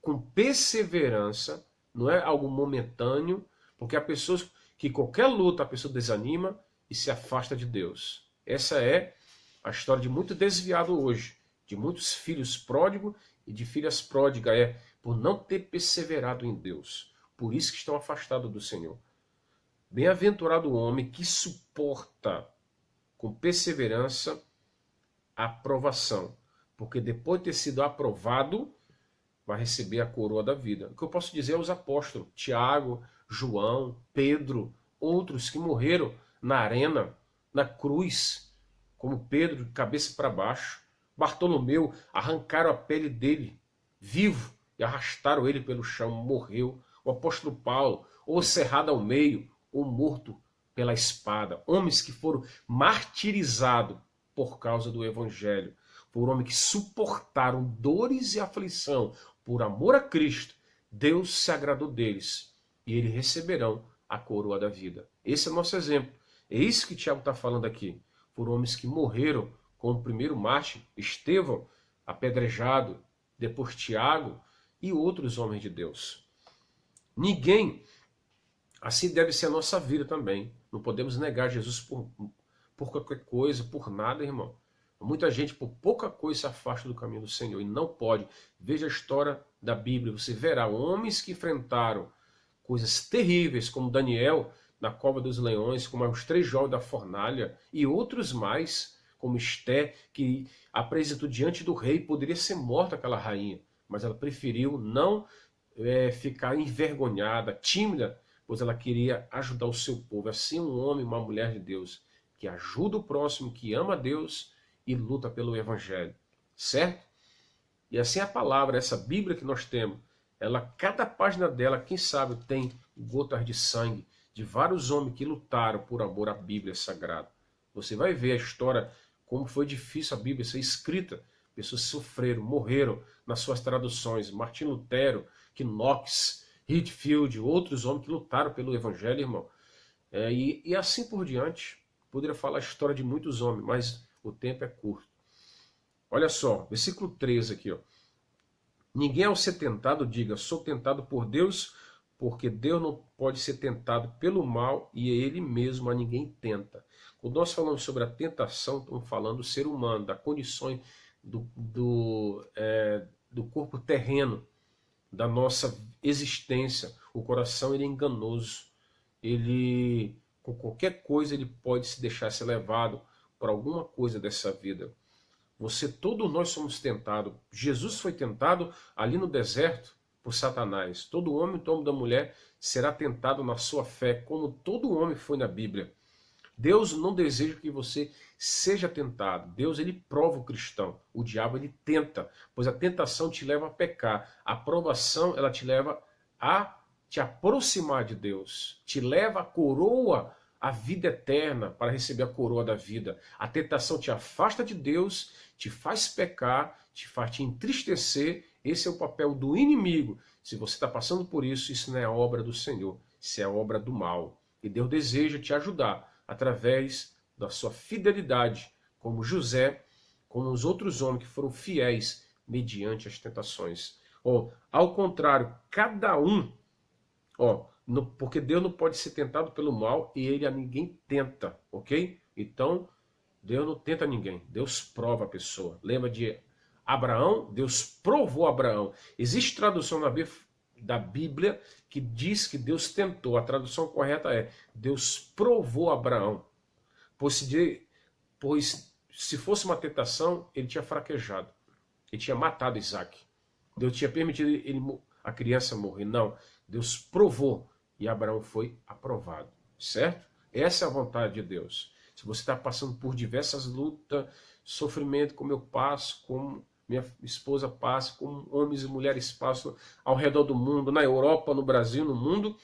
com perseverança, não é algo momentâneo, porque há pessoas que qualquer luta a pessoa desanima e se afasta de Deus. Essa é a história de muito desviado hoje, de muitos filhos pródigos e de filhas pródigas, por não ter perseverado em Deus. Por isso que estão afastados do Senhor. Bem-aventurado o homem que suporta com perseverança a provação, porque depois de ter sido aprovado, vai receber a coroa da vida. O que eu posso dizer aos apóstolos, Tiago, João, Pedro, outros que morreram na arena, na cruz, como Pedro, de cabeça para baixo. Bartolomeu, arrancaram a pele dele, vivo, e arrastaram ele pelo chão, morreu. O apóstolo Paulo, ou cerrado ao meio, ou morto pela espada. Homens que foram martirizados por causa do evangelho. Por homens que suportaram dores e aflição por amor a Cristo. Deus se agradou deles e eles receberão a coroa da vida. Esse é o nosso exemplo. É isso que Tiago está falando aqui. Por homens que morreram, como o primeiro mártir, Estevão, apedrejado, depois Tiago e outros homens de Deus. Ninguém, assim deve ser a nossa vida também. Não podemos negar Jesus por qualquer coisa, por nada, irmão. Muita gente por pouca coisa se afasta do caminho do Senhor e não pode. Veja a história da Bíblia, você verá homens que enfrentaram coisas terríveis, como Daniel na cova dos leões, como os 3 jovens da fornalha, e outros mais, como Esté, que apresentou diante do rei, poderia ser morta aquela rainha, mas ela preferiu não ficar envergonhada, tímida, pois ela queria ajudar o seu povo. Assim, um homem, uma mulher de Deus, que ajuda o próximo, que ama a Deus e luta pelo evangelho, certo? E assim a palavra, essa Bíblia que nós temos, ela, cada página dela, quem sabe, tem gotas de sangue de vários homens que lutaram por amor à Bíblia Sagrada. Você vai ver a história, como foi difícil a Bíblia ser escrita. Pessoas sofreram, morreram nas suas traduções. Martim Lutero, Knox, Whitefield, outros homens que lutaram pelo Evangelho, irmão. E assim por diante. Poderia falar a história de muitos homens, mas o tempo é curto. Olha só, versículo 13 aqui, ó. Ninguém ao ser tentado diga, sou tentado por Deus, porque Deus não pode ser tentado pelo mal e ele mesmo a ninguém tenta. Quando nós falamos sobre a tentação, estamos falando do ser humano, das condições do corpo terreno, da nossa existência. O coração ele é enganoso. Ele, com qualquer coisa, ele pode se deixar ser levado por alguma coisa dessa vida. Todos nós somos tentados. Jesus foi tentado ali no deserto por Satanás. Todo homem, todo da mulher será tentado na sua fé, como todo homem foi na Bíblia. Deus não deseja que você seja tentado. Deus ele prova o cristão. O diabo ele tenta, pois a tentação te leva a pecar. A provação ela te leva a te aproximar de Deus. Te leva a coroa, a vida eterna, para receber a coroa da vida. A tentação te afasta de Deus, te faz pecar, te faz te entristecer. Esse é o papel do inimigo. Se você está passando por isso, isso não é a obra do Senhor, isso é a obra do mal. E Deus deseja te ajudar através da sua fidelidade, como José, como os outros homens que foram fiéis mediante as tentações. Ao contrário, cada um, porque Deus não pode ser tentado pelo mal e ele a ninguém tenta, ok? Então, Deus não tenta ninguém, Deus prova a pessoa. Lembra de Abraão? Deus provou Abraão. Existe tradução da Bíblia que diz que Deus tentou. A tradução correta é Deus provou Abraão. Pois se fosse uma tentação, ele tinha fraquejado. Ele tinha matado Isaac. Deus tinha permitido a criança morrer. Não, Deus provou e Abraão foi aprovado. Certo? Essa é a vontade de Deus. Se você está passando por diversas lutas, sofrimento, como eu passo, como minha esposa passa, como homens e mulheres passam ao redor do mundo, na Europa, no Brasil, no mundo,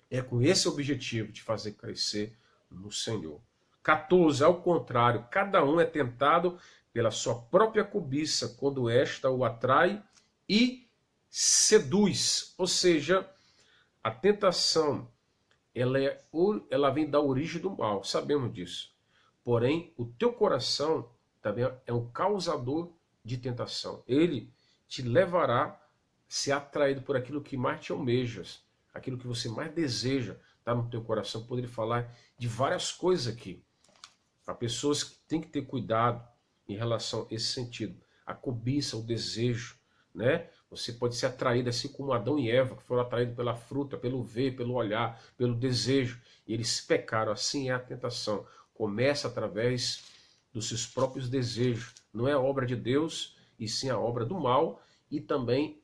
é com esse objetivo de fazer crescer no Senhor. 14, ao contrário, cada um é tentado pela sua própria cobiça, quando esta o atrai e seduz. Ou seja, a tentação, ela vem da origem do mal, sabemos disso. Porém, o teu coração também é um causador de tentação. Ele te levará a ser atraído por aquilo que mais te almejas, aquilo que você mais deseja, está no teu coração. Eu poderia falar de várias coisas aqui. Há pessoas que têm que ter cuidado em relação a esse sentido. A cobiça, o desejo, né? Você pode ser atraído assim como Adão e Eva, que foram atraídos pela fruta, pelo ver, pelo olhar, pelo desejo. E eles pecaram. Assim é a tentação. Começa através dos seus próprios desejos. Não é a obra de Deus, e sim a obra do mal, e também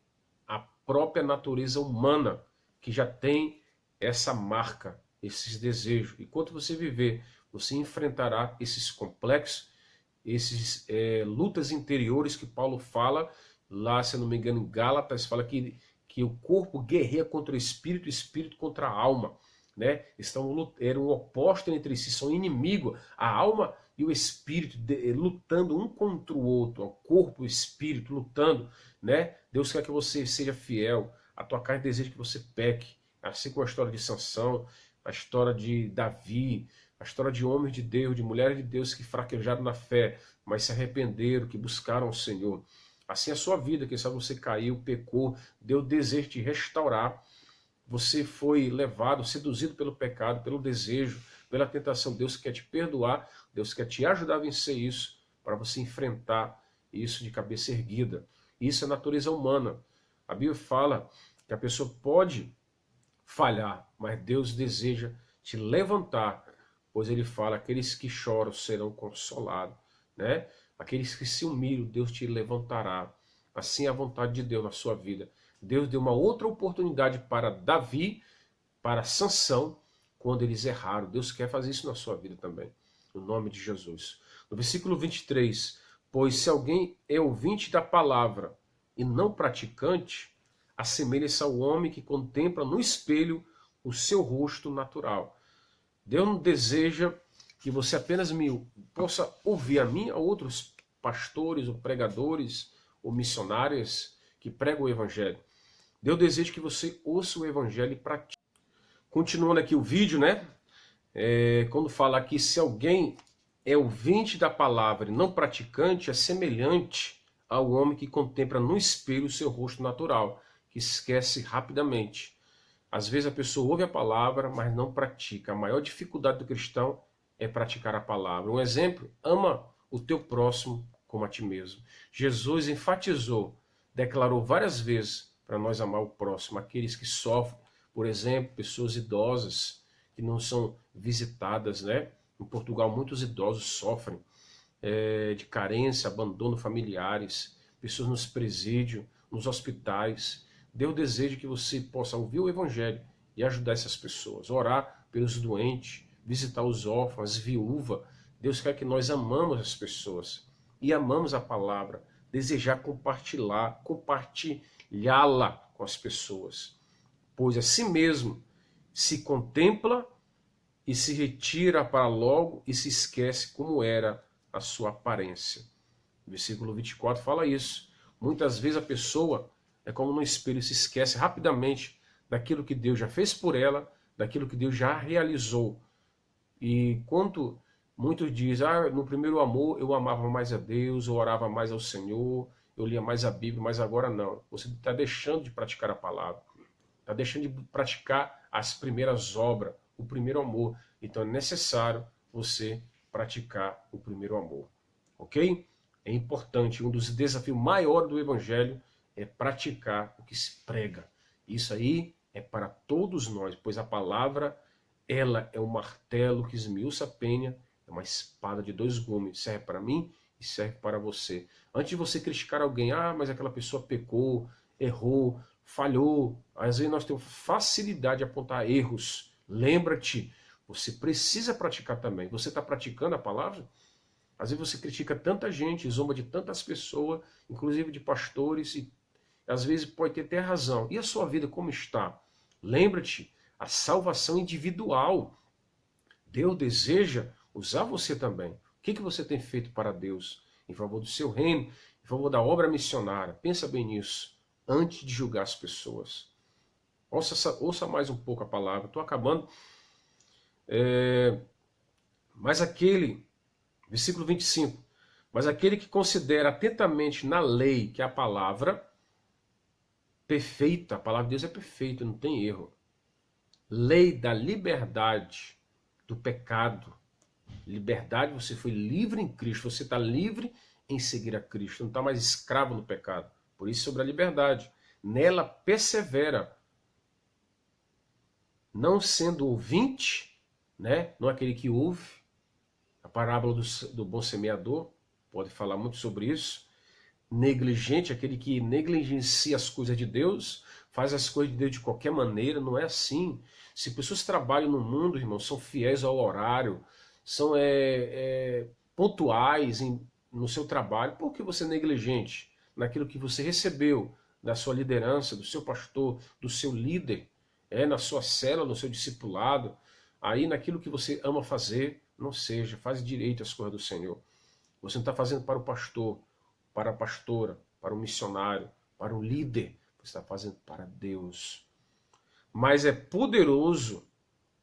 a própria natureza humana, que já tem essa marca, esses desejos. Enquanto você viver, você enfrentará esses complexos, esses lutas interiores que Paulo fala, lá, se não me engano, em Gálatas, fala que o corpo guerreia contra o espírito contra a alma. Né? Eram opostos entre si, são inimigos. A alma e o espírito lutando um contra o outro, o corpo e o espírito lutando. Né? Deus quer que você seja fiel, a tua carne deseja que você peque. Assim como a história de Sansão, a história de Davi, a história de homens de Deus, de mulheres de Deus que fraquejaram na fé, mas se arrependeram, que buscaram o Senhor. Assim a sua vida, quem sabe você caiu, pecou, Deus deseja te restaurar. Você foi levado, seduzido pelo pecado, pelo desejo, pela tentação. Deus quer te perdoar, Deus quer te ajudar a vencer isso, para você enfrentar isso de cabeça erguida. Isso é natureza humana. A Bíblia fala que a pessoa pode falhar, mas Deus deseja te levantar, pois ele fala, aqueles que choram serão consolados, né? Aqueles que se humilham, Deus te levantará. Assim é a vontade de Deus na sua vida. Deus deu uma outra oportunidade para Davi, para Sansão, quando eles erraram. Deus quer fazer isso na sua vida também, no nome de Jesus. No versículo 23, pois se alguém é ouvinte da palavra e não praticante, assemelha-se ao homem que contempla no espelho o seu rosto natural. Deus não deseja que você apenas possa ouvir a mim ou outros pastores ou pregadores ou missionários que pregam o evangelho. Deus deseja que você ouça o evangelho e pratique. Continuando aqui o vídeo, né? Quando fala aqui, se alguém é ouvinte da palavra e não praticante, é semelhante ao homem que contempla no espelho o seu rosto natural, que esquece rapidamente. Às vezes a pessoa ouve a palavra, mas não pratica. A maior dificuldade do cristão é praticar a palavra. Um exemplo, ama o teu próximo como a ti mesmo. Jesus enfatizou, declarou várias vezes para nós amar o próximo, aqueles que sofrem, por exemplo, pessoas idosas que não são visitadas, né? Em Portugal, muitos idosos sofrem de carência, abandono familiares, pessoas nos presídios, nos hospitais. Deus deseja que você possa ouvir o evangelho e ajudar essas pessoas, orar pelos doentes, visitar os órfãos, as viúvas. Deus quer que nós amamos as pessoas e amamos a palavra, desejar compartilhá-la com as pessoas. Pois assim mesmo se contempla e se retira para logo e se esquece como era a sua aparência. O versículo 24 fala isso. Muitas vezes a pessoa é como no espelho, se esquece rapidamente daquilo que Deus já fez por ela, daquilo que Deus já realizou. E quanto muitos dizem, no primeiro amor eu amava mais a Deus, eu orava mais ao Senhor, eu lia mais a Bíblia, mas agora não. Você está deixando de praticar a palavra, está deixando de praticar as primeiras obras, o primeiro amor. Então é necessário você praticar o primeiro amor, ok? É importante, um dos desafios maiores do Evangelho é praticar o que se prega. Isso aí é para todos nós, pois a palavra, ela é um martelo que esmiuça a penha, é uma espada de dois gumes, serve para mim e serve para você. Antes de você criticar alguém, mas aquela pessoa pecou, errou, falhou, às vezes nós temos facilidade de apontar erros. Lembra-te, você precisa praticar também. Você está praticando a palavra? Às vezes você critica tanta gente, zomba de tantas pessoas, inclusive de pastores, e às vezes pode ter até razão. E a sua vida como está? Lembra-te, a salvação individual. Deus deseja usar você também. O que você tem feito para Deus? Em favor do seu reino, em favor da obra missionária. Pensa bem nisso, antes de julgar as pessoas. Ouça mais um pouco a palavra. Estou acabando. Mas aquele, versículo 25, mas aquele que considera atentamente na lei, que é a palavra perfeita, a palavra de Deus é perfeita, não tem erro. Lei da liberdade, do pecado. Liberdade, você foi livre em Cristo, você está livre em seguir a Cristo, não está mais escravo no pecado. Por isso, sobre a liberdade. Nela persevera, não sendo ouvinte, né? Não aquele que ouve. A parábola do bom semeador pode falar muito sobre isso. Negligente, aquele que negligencia as coisas de Deus, faz as coisas de Deus de qualquer maneira, não é assim. Se pessoas trabalham no mundo, irmão, são fiéis ao horário, são pontuais no seu trabalho, por que você é negligente naquilo que você recebeu da sua liderança, do seu pastor, do seu líder, na sua célula, no seu discipulado, aí naquilo que você ama fazer, não seja, faz direito as coisas do Senhor. Você não está fazendo para o pastor, para a pastora, para o missionário, para o líder, você está fazendo para Deus. Mas é poderoso,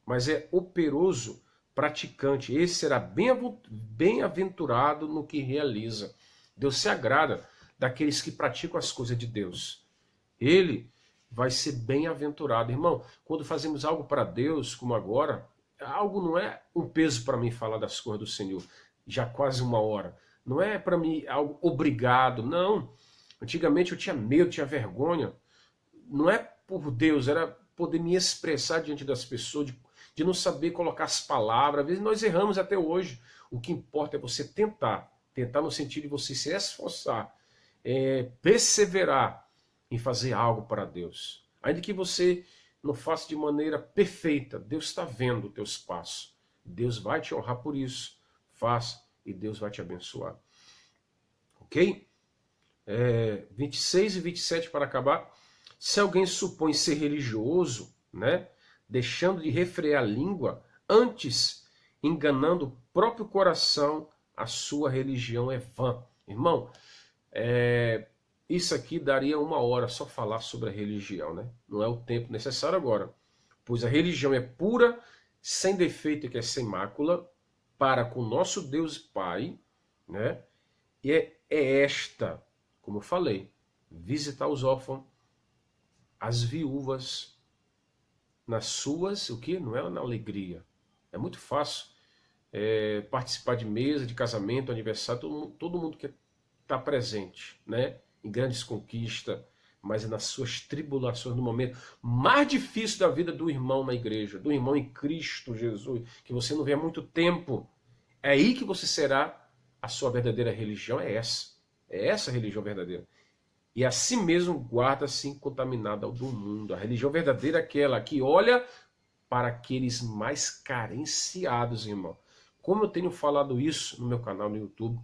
mas é operoso praticante. Esse será bem-aventurado no que realiza. Deus se agrada daqueles que praticam as coisas de Deus. Ele vai ser bem-aventurado. Irmão, quando fazemos algo para Deus, como agora, algo não é um peso para mim falar das coisas do Senhor, já quase 1 hora. Não é para mim algo obrigado, não. Antigamente eu tinha medo, tinha vergonha. Não é por Deus, era poder me expressar diante das pessoas, de não saber colocar as palavras. Às vezes nós erramos até hoje. O que importa é você tentar no sentido de você se esforçar, perseverar em fazer algo para Deus. Ainda que você não faça de maneira perfeita, Deus está vendo os teus passos. Deus vai te honrar por isso. Faça e Deus vai te abençoar. Ok? 26 e 27 para acabar. Se alguém supõe ser religioso, né, deixando de refrear a língua, antes enganando o próprio coração, a sua religião é vã. Irmão, isso aqui daria 1 hora só falar sobre a religião, né? Não é o tempo necessário agora. Pois a religião é pura, sem defeito e que é sem mácula, para com o nosso Deus Pai, né? E é esta, como eu falei, visitar os órfãos, as viúvas, nas suas, o que? Não é na alegria. É muito fácil participar de mesa, de casamento, aniversário, todo mundo quer estar presente, né? Em grandes conquistas, mas é nas suas tribulações, no momento mais difícil da vida do irmão na igreja, do irmão em Cristo Jesus, que você não vê há muito tempo. É aí que você será, a sua verdadeira religião é essa a religião verdadeira. E assim mesmo guarda-se incontaminada do mundo. A religião verdadeira é aquela que olha para aqueles mais carenciados, irmão. Como eu tenho falado isso no meu canal no YouTube,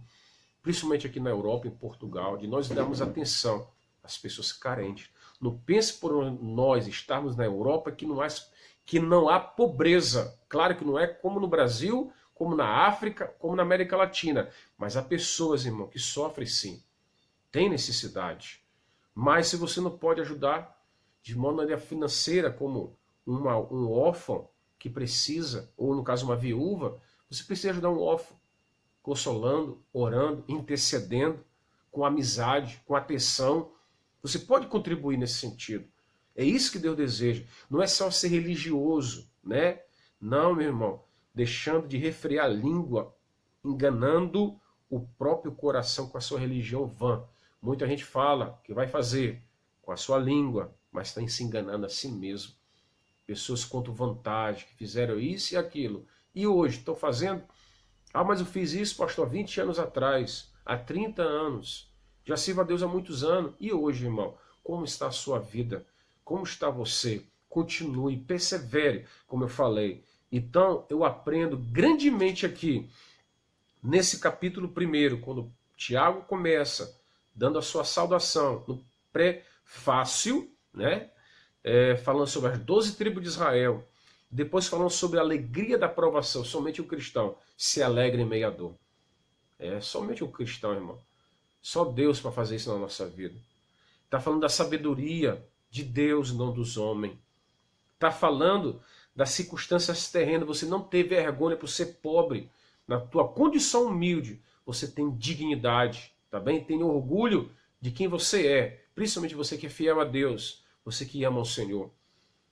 principalmente aqui na Europa, em Portugal, de nós darmos atenção às pessoas carentes. Não pense por nós estarmos na Europa que não há pobreza. Claro que não é como no Brasil, como na África, como na América Latina. Mas há pessoas, irmão, que sofrem sim. Tem necessidade. Mas se você não pode ajudar de maneira financeira, como um órfão que precisa, ou no caso uma viúva, você precisa ajudar um órfão, consolando, orando, intercedendo, com amizade, com atenção. Você pode contribuir nesse sentido. É isso que Deus deseja. Não é só ser religioso, né? Não, meu irmão. Deixando de refrear a língua, enganando o próprio coração com a sua religião vã. Muita gente fala que vai fazer com a sua língua, mas está se enganando a si mesmo. Pessoas contam vantagem, que fizeram isso e aquilo. E hoje estão fazendo? Ah, mas eu fiz isso, pastor, há 20 anos atrás, há 30 anos. Já sirvo a Deus há muitos anos. E hoje, irmão, como está a sua vida? Como está você? Continue, persevere, como eu falei. Então, eu aprendo grandemente aqui, nesse capítulo 1, quando Tiago começa, dando a sua saudação, no prefácio, né? Falando sobre as 12 tribos de Israel, depois falando sobre a alegria da aprovação. Somente o cristão se alegra em meio à dor. Somente o cristão, irmão. Só Deus para fazer isso na nossa vida. Está falando da sabedoria de Deus, não dos homens. Está falando das circunstâncias terrenas. Você não ter vergonha por ser pobre. Na tua condição humilde, você tem dignidade. Tá bem? Tem orgulho de quem você é. Principalmente você que é fiel a Deus. Você que ama o Senhor.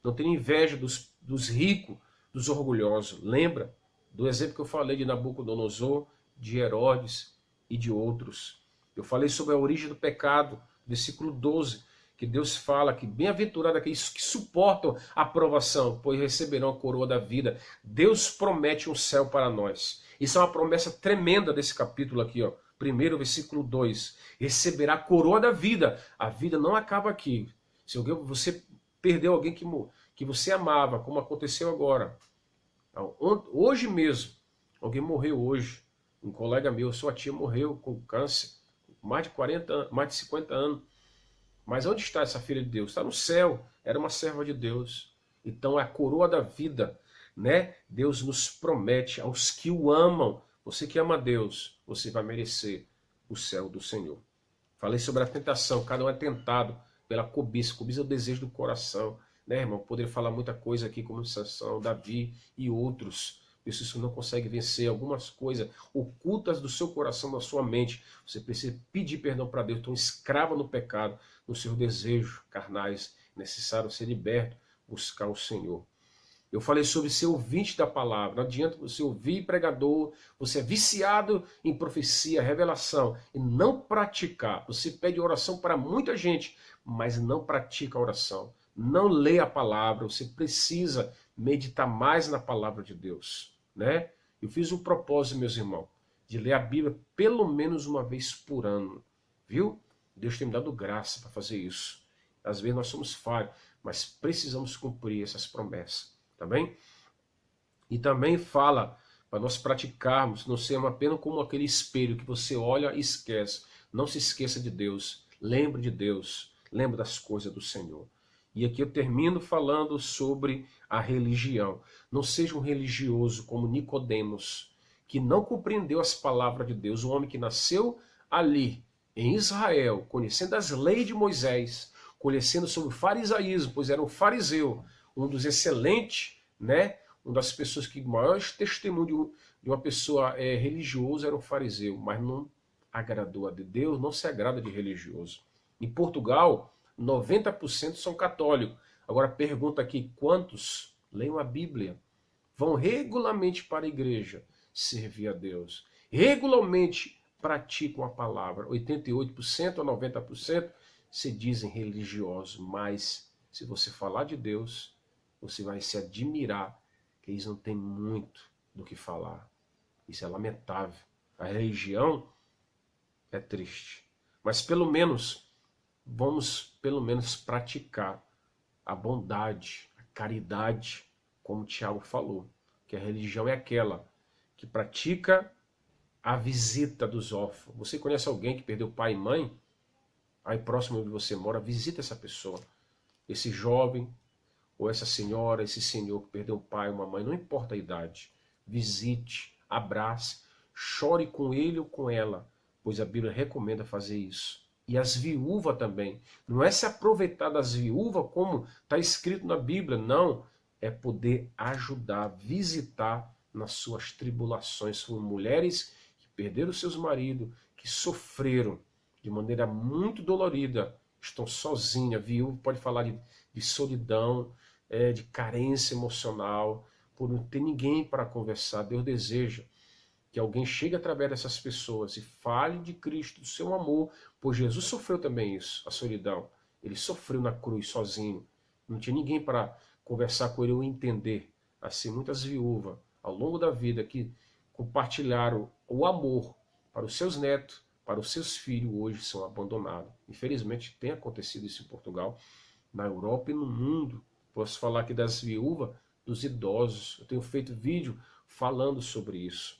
Não tem inveja dos ricos, dos orgulhosos. Lembra do exemplo que eu falei de Nabucodonosor, de Herodes e de outros. Eu falei sobre a origem do pecado, versículo 12, que Deus fala que bem-aventurado aqueles que suportam a provação, pois receberão a coroa da vida. Deus promete um céu para nós. Isso é uma promessa tremenda desse capítulo aqui, ó. 1, versículo 2. Receberá a coroa da vida. A vida não acaba aqui. Se você perdeu alguém que você amava, como aconteceu agora, hoje mesmo, alguém morreu hoje. Um colega meu, sua tia morreu com câncer, mais de 40, mais de 50 anos. Mas onde está essa filha de Deus? Está no céu. Era uma serva de Deus. Então é a coroa da vida, né? Deus nos promete aos que o amam. Você que ama Deus, você vai merecer o céu do Senhor. Falei sobre a tentação. Cada um é tentado pela cobiça. Cobiça é o desejo do coração, né, irmão? Poderia falar muita coisa aqui, como Sansão, Davi e outros. Pessoas que não conseguem vencer algumas coisas ocultas do seu coração, da sua mente. Você precisa pedir perdão para Deus. Então, escrava no pecado, nos seus desejos carnais. Necessário ser liberto, buscar o Senhor. Eu falei sobre ser ouvinte da palavra. Não adianta você ouvir pregador, você é viciado em profecia, revelação, e não praticar. Você pede oração para muita gente, mas não pratica a oração. não lê a palavra, você precisa meditar mais na palavra de Deus, né? Eu fiz um propósito, meus irmãos, de ler a Bíblia pelo menos uma vez por ano, viu? Deus tem me dado graça para fazer isso. Às vezes nós somos falhos, mas precisamos cumprir essas promessas, tá bem? E também fala para nós praticarmos, não sermos apenas como aquele espelho que você olha e esquece. Não se esqueça de Deus, lembre de Deus, lembre das coisas do Senhor. E aqui eu termino falando sobre a religião. Não seja um religioso como Nicodemos, que não compreendeu as palavras de Deus, um homem que nasceu ali, em Israel, conhecendo as leis de Moisés, conhecendo sobre o farisaísmo, pois era um fariseu, um dos excelentes, né? Uma das pessoas que maiores testemunho de uma pessoa religiosa era um fariseu, mas não agradou a Deus, não se agrada de religioso. Em Portugal, 90% são católicos. Agora pergunta aqui, quantos leem a Bíblia? Vão regularmente para a igreja servir a Deus. Regularmente praticam a palavra. 88% a 90% se dizem religiosos, mas se você falar de Deus, você vai se admirar que eles não têm muito do que falar. Isso é lamentável. A religião é triste. Mas pelo menos, vamos pelo menos praticar a bondade, a caridade, como o Tiago falou. Que a religião é aquela que pratica a visita dos órfãos. Você conhece alguém que perdeu pai e mãe? Aí próximo onde você mora, visita essa pessoa. Esse jovem, ou essa senhora, esse senhor que perdeu um pai, uma mãe, não importa a idade. Visite, abrace, chore com ele ou com ela, pois a Bíblia recomenda fazer isso. E as viúvas também. Não é se aproveitar das viúvas como está escrito na Bíblia, não. É poder ajudar, visitar nas suas tribulações. São mulheres que perderam seus maridos, que sofreram de maneira muito dolorida, estão sozinhas. Viúva pode falar de solidão, de carência emocional, por não ter ninguém para conversar. Deus deseja que alguém chegue através dessas pessoas e fale de Cristo, do seu amor, pois Jesus sofreu também isso, a solidão. Ele sofreu na cruz sozinho, não tinha ninguém para conversar com ele ou entender. Assim, muitas viúvas, ao longo da vida, que compartilharam o amor para os seus netos, para os seus filhos, hoje são abandonados. Infelizmente, tem acontecido isso em Portugal, na Europa e no mundo. Posso falar aqui das viúvas, dos idosos. Eu tenho feito vídeo falando sobre isso.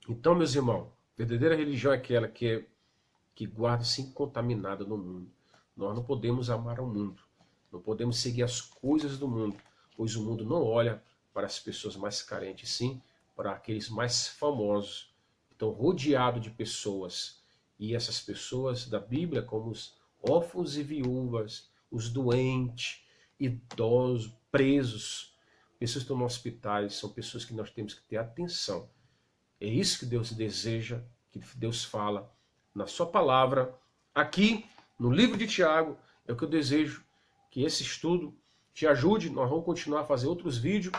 Então, meus irmãos, verdadeira religião é aquela que guarda-se incontaminada no mundo. Nós não podemos amar ao mundo. Não podemos seguir as coisas do mundo, pois o mundo não olha para as pessoas mais carentes, sim para aqueles mais famosos. Estão rodeados de pessoas. E essas pessoas da Bíblia, como os órfãos e viúvas, os doentes, idosos, presos, pessoas que estão no hospital, são pessoas que nós temos que ter atenção. É isso que Deus deseja, que Deus fala na sua palavra. Aqui, no livro de Tiago, é o que eu desejo, que esse estudo te ajude. Nós vamos continuar a fazer outros vídeos,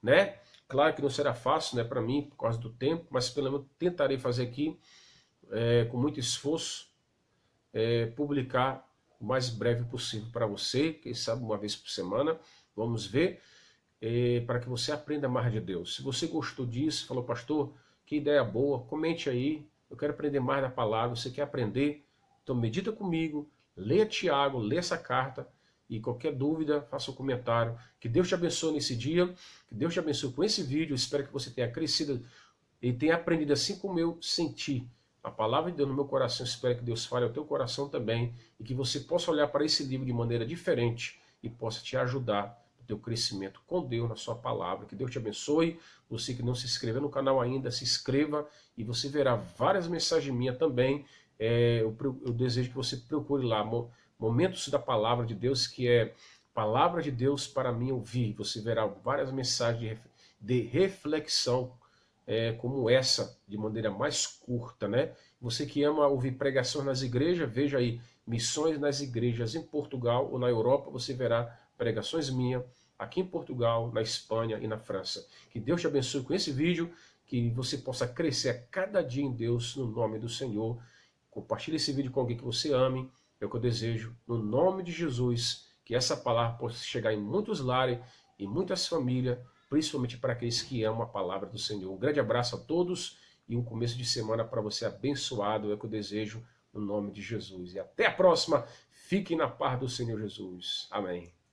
né? Claro que não será fácil, né, para mim, por causa do tempo, mas pelo menos tentarei fazer aqui, com muito esforço, publicar o mais breve possível para você, quem sabe uma vez por semana, vamos ver, para que você aprenda mais de Deus. Se você gostou disso, falou, pastor, que ideia boa, comente aí, eu quero aprender mais da palavra, você quer aprender? Então medita comigo, leia Tiago, leia essa carta, e qualquer dúvida, faça um comentário. Que Deus te abençoe nesse dia, que Deus te abençoe com esse vídeo, espero que você tenha crescido e tenha aprendido assim como eu senti a palavra de Deus no meu coração. Espero que Deus fale ao teu coração também e que você possa olhar para esse livro de maneira diferente e possa te ajudar no teu crescimento com Deus, na sua palavra. Que Deus te abençoe. Você que não se inscreveu no canal ainda, se inscreva e você verá várias mensagens minhas também. Eu desejo que você procure lá Momentos da Palavra de Deus, que é Palavra de Deus para mim ouvir. Você verá várias mensagens de reflexão como essa, de maneira mais curta, né? Você que ama ouvir pregações nas igrejas, veja aí, missões nas igrejas em Portugal ou na Europa, você verá pregações minhas aqui em Portugal, na Espanha e na França. Que Deus te abençoe com esse vídeo, que você possa crescer a cada dia em Deus, no nome do Senhor. Compartilhe esse vídeo com alguém que você ame, é o que eu desejo, no nome de Jesus, que essa palavra possa chegar em muitos lares, em muitas famílias, principalmente para aqueles que amam a palavra do Senhor. Um grande abraço a todos e um começo de semana para você abençoado, é o que eu desejo no nome de Jesus. E até a próxima. Fiquem na paz do Senhor Jesus. Amém.